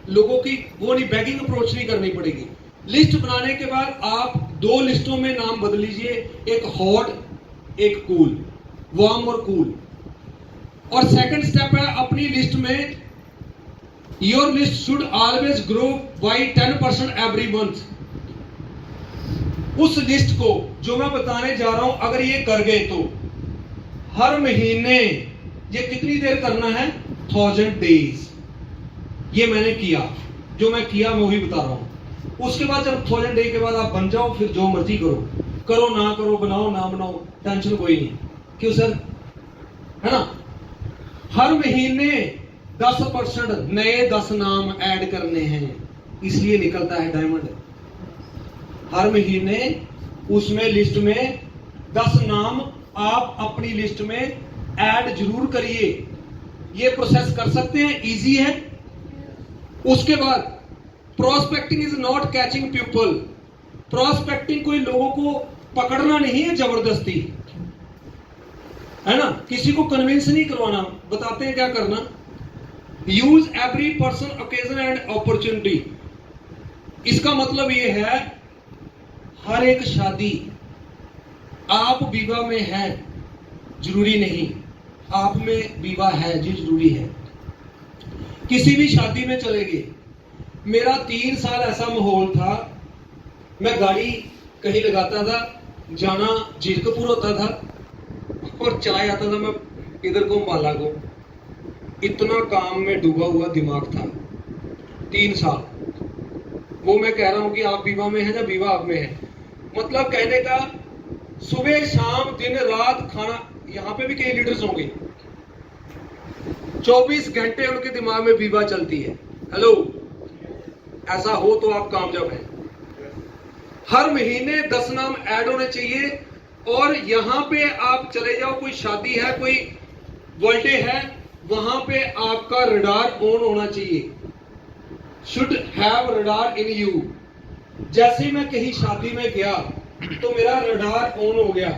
लोगों की वो नहीं, बैगिंग अप्रोच नहीं करनी पड़ेगी। लिस्ट बनाने के बाद आप 2 लिस्टों में नाम बदल लीजिए, एक हॉट एक कूल, वार्म और कूल। और सेकंड स्टेप है अपनी लिस्ट में, your list should always grow by 10% every month. उस लिस्ट को जो मैं बताने जा रहा हूं, अगर ये कर गए तो हर महीने ये कितनी देर करना है? 1000 डेज। ये मैंने किया, जो मैं किया मैं वही बता रहा हूं। उसके बाद जब 1000 डे के बाद आप बन जाओ, फिर जो मर्जी करो, करो ना करो, बनाओ ना बनाओ, टेंशन कोई नहीं। क्यों सर? है ना? हर महीने 10% नए 10 नाम ऐड करने हैं, इसलिए निकलता है डायमंड। हर महीने उसमें लिस्ट में 10 नाम आप अपनी लिस्ट में ऐड जरूर करिए। ये प्रोसेस कर सकते हैं, इजी है। उसके बाद prospecting is not catching people. Prospecting कोई लोगों को पकड़ना नहीं है जबरदस्ती, है ना, किसी को कन्विंस नहीं करवाना। बताते हैं क्या करना। Use every person, occasion and opportunity. इसका मतलब यह है हर एक शादी, आप विवाह में है जरूरी नहीं, आप में विवाह है जी जरूरी है। किसी भी शादी में चले गए। मेरा 3 साल ऐसा माहौल था, मैं गाड़ी कहीं लगाता था, जाना जीरकपुर होता था और चाय आता था मैं इधर को माला को। इतना काम में डूबा हुआ दिमाग था 3 साल। वो मैं कह रहा हूं कि आप विवाह में हैं या विवाह आप में है, मतलब कहने का सुबह शाम दिन रात खाना। यहां पे भी कई लीडर्स होंगे 24 घंटे उनके दिमाग में विवाह चलती है। हेलो, ऐसा हो तो आप कामयाब हैं। हर महीने 10 नाम ऐड होने चाहिए। और यहां पे आप चले जाओ, कोई शादी है, कोई बर्थडे है, वहां पे आपका रडार ऑन होना चाहिए। Should have radar in you. जैसे मैं कहीं शादी में गया तो मेरा रडार ऑन हो गया,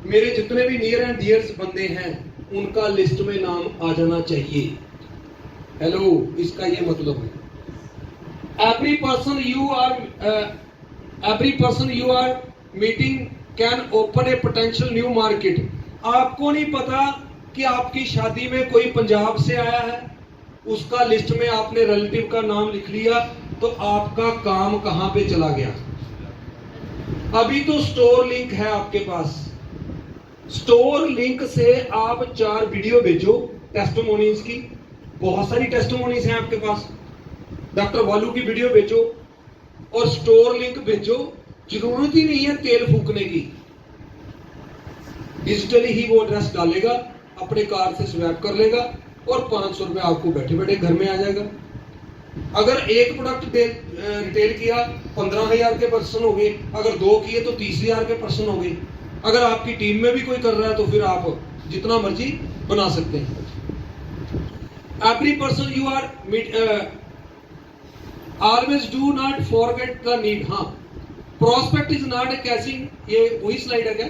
मेरे जितने भी नियर एंड डियर्स बंदे हैं उनका लिस्ट में नाम आ जाना चाहिए। हेलो, इसका ये मतलब है every person you are meeting can open a potential new market. आपको नहीं पता कि आपकी शादी में कोई पंजाब से आया है, उसका लिस्ट में आपने रिलेटिव का नाम लिख लिया, तो आपका काम कहां पे चला गया। अभी तो स्टोर लिंक है आपके पास, स्टोर लिंक से आप 4 वीडियो भेजो टेस्टिमोनीज की, बहुत सारी टेस्टिमोनीज हैं आपके पास। डॉक्टर वालू की वीडियो भेजो और स्टोर लिंक भेजो। जरूरत ही नहीं है तेल फूकने की, डिजिटली ही वो एड्रेस डालेगा, अपने कार्ड से स्वैप कर लेगा और 500 रुपए आपको बैठे बैठे घर में आ जाएगा। अगर एक प्रोडक्ट रिटेल किया 15,000 के पर्सन हो गए, अगर 2 किए तो 30,000 के पर्सन हो गए। अगर आपकी टीम में भी कोई कर रहा है तो फिर आप जितना मर्जी बना सकते हैं। Every person you are always do not forget the need. हाँ, prospect is not a catching, ये वही स्लाइड है क्या?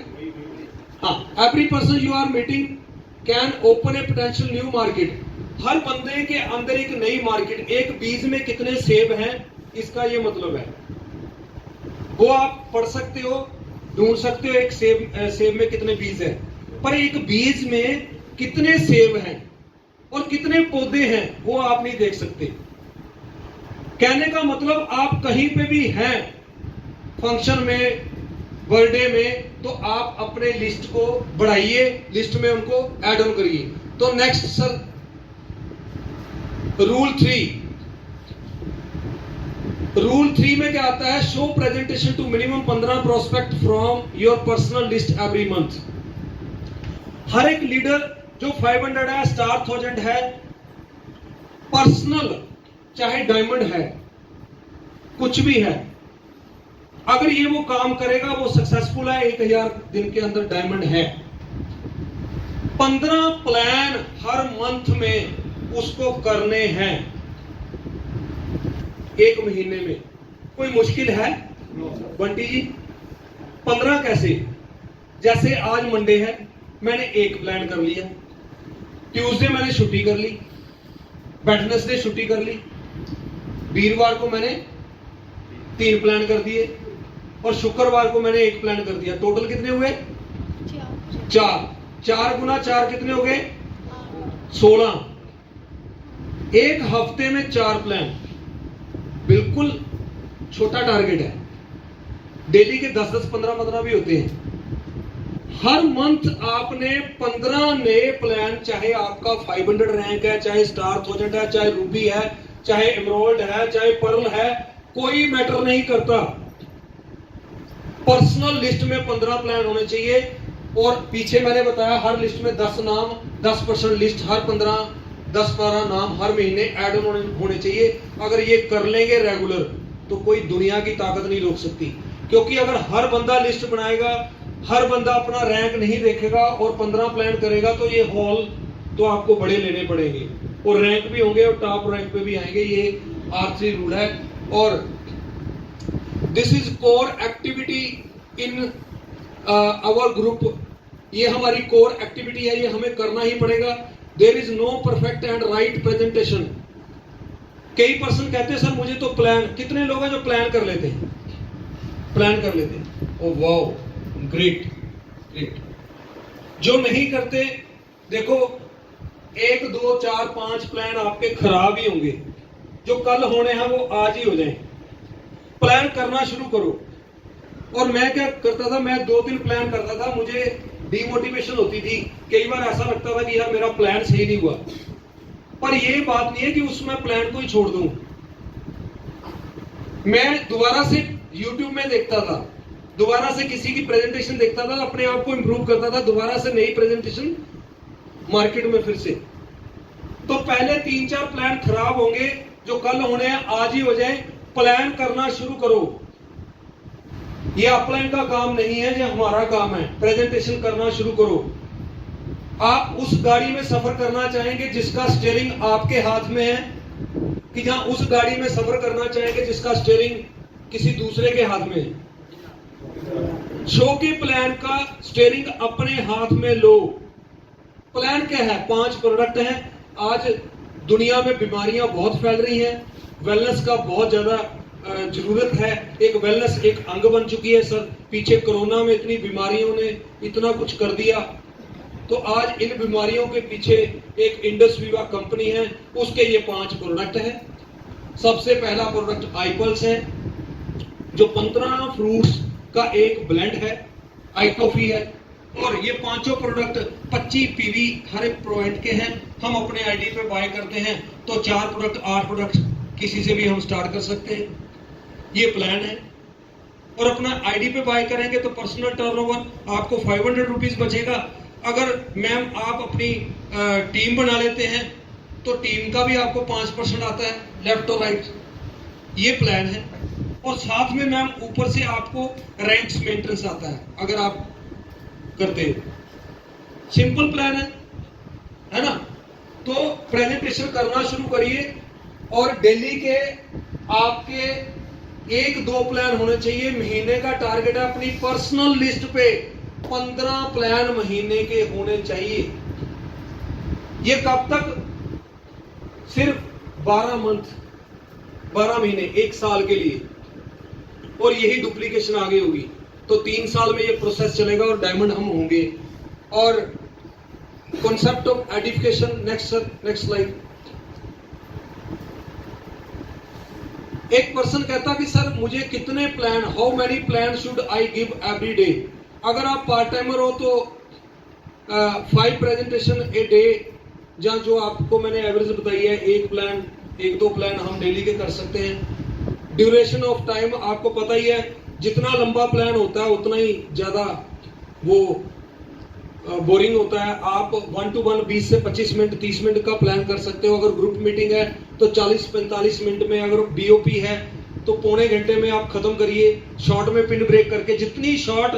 हाँ, every person you are meeting can open a potential new market. हर बंदे के अंदर एक नई मार्केट। एक बीज में कितने सेब हैं, इसका ये मतलब है। वो आप पढ़ सकते हो, ढूंढ सकते हो एक सेब में कितने बीज हैं, पर एक बीज में कितने सेब हैं और कितने पौधे हैं वो आप नहीं देख सकते। कहने का मतलब आप कहीं पे भी हैं, फंक्शन में, बर्थडे में, तो आप अपने लिस्ट को बढ़ाइए, लिस्ट में उनको ऐड ऑन करिए। तो नेक्स्ट सर, रूल 3, रूल 3 में क्या आता है? Show presentation to minimum 15 prospect from your personal list every month. हर एक लीडर जो 500 है, स्टार 1000 है, पर्सनल चाहे डायमंड है, कुछ भी है, अगर ये वो काम करेगा वो सक्सेसफुल है, 1000 दिन के अंदर डायमंड है। 15 प्लान हर मंथ में उसको करने हैं, एक महीने में। कोई मुश्किल है बंटी जी? 15 कैसे? जैसे आज मंडे है, मैंने एक प्लान कर लिया, ट्यूसडे मैंने छुट्टी कर ली, वेडनेसडे छुट्टी कर ली, वीरवार को मैंने 3 प्लान कर दिए और शुक्रवार को मैंने 1 प्लान कर दिया। टोटल कितने हुए? 4। 4 गुना 4 कितने हो गए? 16। एक हफ्ते में 4 प्लान, बिल्कुल छोटा टारगेट है। डेली के 10-10, 15-15 भी होते हैं। हर मंथ आपने 15 नए प्लान, चाहे आपका 500 रैंक है, चाहे स्टार 1000 है, चाहे रूबी है, चाहे एमरोल्ड है, चाहे पर्ल है, कोई मैटर नहीं करता। पर्सनल लिस्ट में 15 प्लान होने चाहिए। और पीछे मैंने बताया हर लिस्ट में 10 नाम, 10% लिस्ट, हर 15 10-12 नाम हर महीने ऐड होने चाहिए। अगर ये कर लेंगे रेगुलर तो कोई दुनिया की ताकत नहीं रोक सकती। क्योंकि अगर हर बंदा लिस्ट बनाएगा, हर बंदा अपना रैंक नहीं देखेगा और 15 प्लान करेगा, तो ये हॉल तो आपको बड़े लेने पड़ेंगे और रैंक भी होंगे और टॉप रैंक पे भी आएंगे। ये R3 रूल है। और this is core activity in our group. ये हमारी कोर एक्टिविटी है, ये हमें करना ही पड़ेगा। There is no perfect and right presentation. कई पर्सन कहते हैं सर मुझे तो प्लान, कितने लोग हैं जो प्लान कर लेते हैं? प्लान कर लेते हैं, ओ वाओ, ग्रेट ग्रेट। जो नहीं करते, देखो 1 2 4 5 प्लान आपके खराब ही होंगे। जो कल होने हैं वो आज ही हो जाएं। प्लान करना शुरू करो। और मैं क्या करता था, मैं 2-3 प्लान करता था, मुझे डिमोटिवेशन होती थी। कई बार ऐसा लगता था कि यार मेरा प्लान सही नहीं हुआ। पर ये बात नहीं है कि उसमें प्लान को ही छोड़ दूं। मैं दोबारा से YouTube में देखता था, दोबारा से किसी की प्रेजेंटेशन देखता था, अपने आप को इंप्रूव करता था, दोबारा से नई प्रेजेंटेशन मार्केट में फिर से। तो पहले 3-4 प्लान खराब होंगे, जो कल होने हैं आज ही हो जाए। प्लान करना शुरू करो। ये अपलाइन का काम नहीं है, ये हमारा काम है। प्रेजेंटेशन करना शुरू करो। आप उस गाड़ी में सफर करना चाहेंगे जिसका स्टीयरिंग आपके हाथ में है, कि जहां उस गाड़ी में सफर करना चाहेंगे जिसका स्टीयरिंग किसी दूसरे के हाथ में है? शो के प्लान का स्टीयरिंग अपने हाथ में लो। प्लान क्या है? 5 प्रोडक्ट हैं। आज दुनिया में बीमारियां बहुत फैल रही हैं, वेलनेस का बहुत ज्यादा जरूरत है। एक वेलनेस एक अंग बन चुकी है सर। पीछे कोरोना में इतनी बीमारियों ने इतना कुछ कर दिया, तो आज इन बीमारियों के पीछे एक इंडस वीवा कंपनी है, उसके ये 5 प्रोडक्ट हैं। सबसे पहला प्रोडक्ट आईपल्स है, जो 15 फ्रूट्स का एक ब्लेंड है, आई कॉफी है। और ये 5 प्रोडक्ट 25 पीवी हर एक प्रोवाइड के हैं। हम अपने आईडी पे बाय करते हैं, तो 4 प्रोडक्ट 8 प्रोडक्ट किसी से भी हम स्टार्ट कर सकते हैं। ये प्लान है। और अपना आईडी पे बाय करेंगे तो पर्सनल टर्नओवर आपको 500 रुपीज बचेगा। अगर मैम आप अपनी टीम बना लेते हैं तो टीम का भी आपको 5% आता है, लेफ्ट और राइट। ये प्लान है। और साथ में मैम ऊपर से आपको रैंक्स मेंटेनेंस आता है अगर आप करते हो। सिंपल प्लान है ना? तो प्रेजेंटेशन करना शुरू करिए। और डेली के आपके 1-2 प्लान होने चाहिए। महीने का टारगेट है अपनी पर्सनल लिस्ट पे 15 प्लान महीने के होने चाहिए। ये कब तक? सिर्फ 12 मंथ, 12 महीने, 1 साल के लिए। और यही डुप्लीकेशन आगे होगी तो 3 साल में ये प्रोसेस चलेगा और डायमंड हम होंगे। और concept of edification, next slide. एक पर्सन कहता कि सर मुझे कितने plan, how many plan should I give every day? अगर आप पार्ट टाइमर हो तो 5 प्रेजेंटेशन ए डे, जहां जो आपको मैंने एवरेज बताई है, 1 प्लान 1-2 प्लान हम डेली के कर सकते हैं। ड्यूरेशन ऑफ टाइम आपको पता ही है, जितना लंबा प्लान होता है उतना ही ज्यादा वो बोरिंग होता है। आप 1 to 1 20 से 25 मिनट 30 मिनट का प्लान कर सकते हो। अगर ग्रुप मीटिंग है तो 40-45 मिनट में, अगर बीओपी है तो पौने घंटे में आप खत्म करिए, शॉर्ट में पिन ब्रेक करके। जितनी शॉर्ट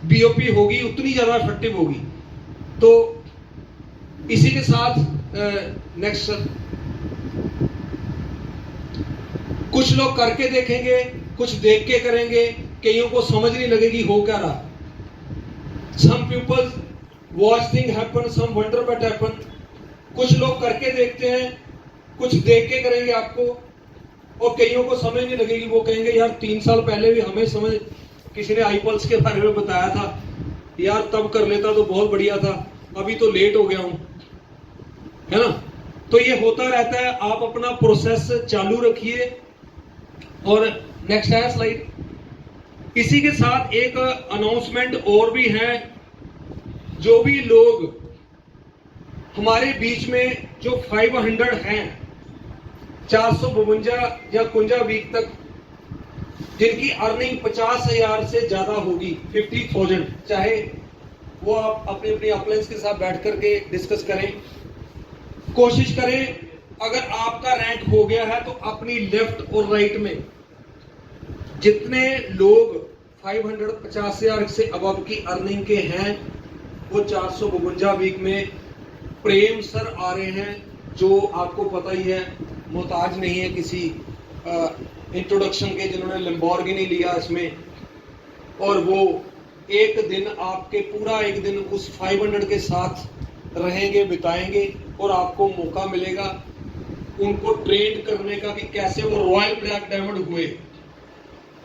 बीओपी होगी उतनी ज्यादा इफेक्टिव होगी। तो इसी के साथ नेक्स्ट सर, कुछ लोग करके देखेंगे, कुछ देख के करेंगे, कईयों को समझ नहीं लगेगी हो क्या रहा। Some people watch things happen, some wonder what happen। कुछ लोग करके देखते हैं, कुछ देख के करेंगे आपको, और कईयों को समझ नहीं लगेगी। वो कहेंगे यार 3 साल पहले भी हमें समझ, किसी ने iPulse के बारे में बताया था यार, तब कर लेता तो बहुत बढ़िया था, अभी तो लेट हो गया हूं, है ना। तो ये होता रहता है। आप अपना प्रोसेस चालू रखिए। और नेक्स्ट है स्लाइड। इसी के साथ एक अनाउंसमेंट और भी है। जो भी लोग हमारे बीच में जो 500 हैं, 452 या 51 वीक तक, जिनकी अर्निंग 50,000 से ज्यादा होगी, 50,000, चाहे वो आप अपनी अपनी अपलाइंस के साथ बैठ करके डिस्कस करें। कोशिश करें, अगर आपका रैंक हो गया है तो अपनी लेफ्ट और राइट में जितने लोग 550,000 से अबव की अर्निंग के हैं, वो 452 वीक में प्रेम सर आ रहे हैं, जो आपको पता ही है मोहताज नहीं है किसी इंट्रोडक्शन के, जिन्होंने लैम्बोर्गिनी लिया इसमें। और वो एक दिन आपके पूरा एक दिन उस 500 के साथ रहेंगे, बिताएंगे, और आपको मौका मिलेगा उनको ट्रेन करने का कि कैसे वो रॉयल ब्लैक डायमंड हुए।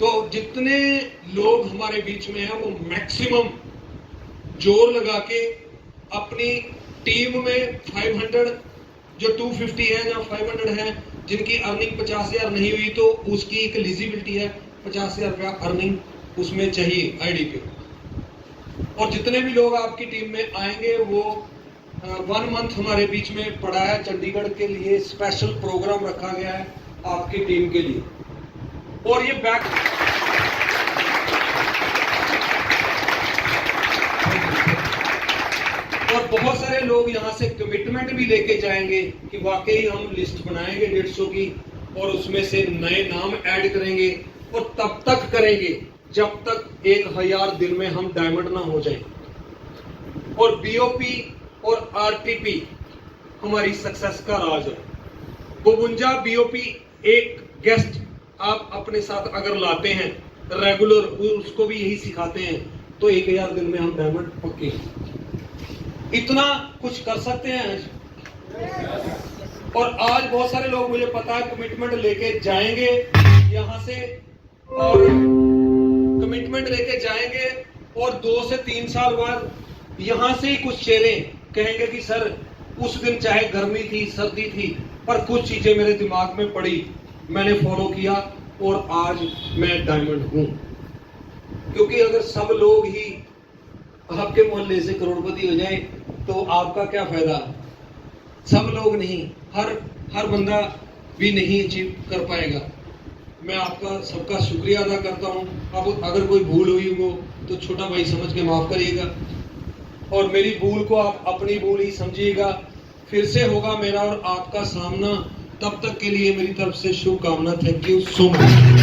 तो जितने लोग हमारे बीच में हैं वो मैक्सिमम जोर लगा के अपनी टीम में 500 जो 250 है या 500 है जिनकी अर्निंग 50,000 नहीं हुई, तो उसकी एक एलिजिबिलिटी है 50,000 रुपया अर्निंग उसमें चाहिए आईडी पे। और जितने भी लोग आपकी टीम में आएंगे वो 1 मंथ हमारे बीच में पड़ा है। चंडीगढ़ के लिए स्पेशल प्रोग्राम रखा गया है आपकी टीम के लिए। और ये बैक और बहुत सारे लोग यहाँ से कमिटमेंट भी लेके जाएंगे कि वाकई हम लिस्ट बनाएंगे 150 की, और उसमें से नए नाम ऐड करेंगे, और तब तक करेंगे जब तक 1000 दिन में हम डायमंड ना हो जाए। और बीओपी और आरटीपी हमारी सक्सेस का राज है। 52 बीओपी एक गेस्ट आप अपने साथ अगर लाते हैं रेगुलर, उसको भी यही सिखाते हैं, तो 1000 दिन में हम डायमंड पक्के। इतना कुछ कर सकते हैं। और आज बहुत सारे लोग, मुझे पता है, कमिटमेंट लेके जाएंगे यहां से, और कमिटमेंट लेके जाएंगे, और 2 से 3 साल बाद यहां से ही कुछ चेहरे कहेंगे कि सर उस दिन चाहे गर्मी थी, सर्दी थी, पर कुछ चीजें मेरे दिमाग में पड़ी, मैंने फॉलो किया, और आज मैं डायमंड हूं। क्योंकि अगर सब लोग ही आपके मोहल्ले से करोड़पति हो जाए तो आपका क्या फायदा। सब लोग नहीं, हर बंदा भी नहीं अचीव कर पाएगा। मैं आपका सबका शुक्रिया अदा करता हूं। अब अगर कोई भूल हुई हो तो छोटा भाई समझ के माफ करिएगा, और मेरी भूल को आप अपनी भूल ही समझिएगा। फिर से होगा मेरा और आपका सामना, तब तक के लिए मेरी तरफ से शुभकामना। Thank you so much.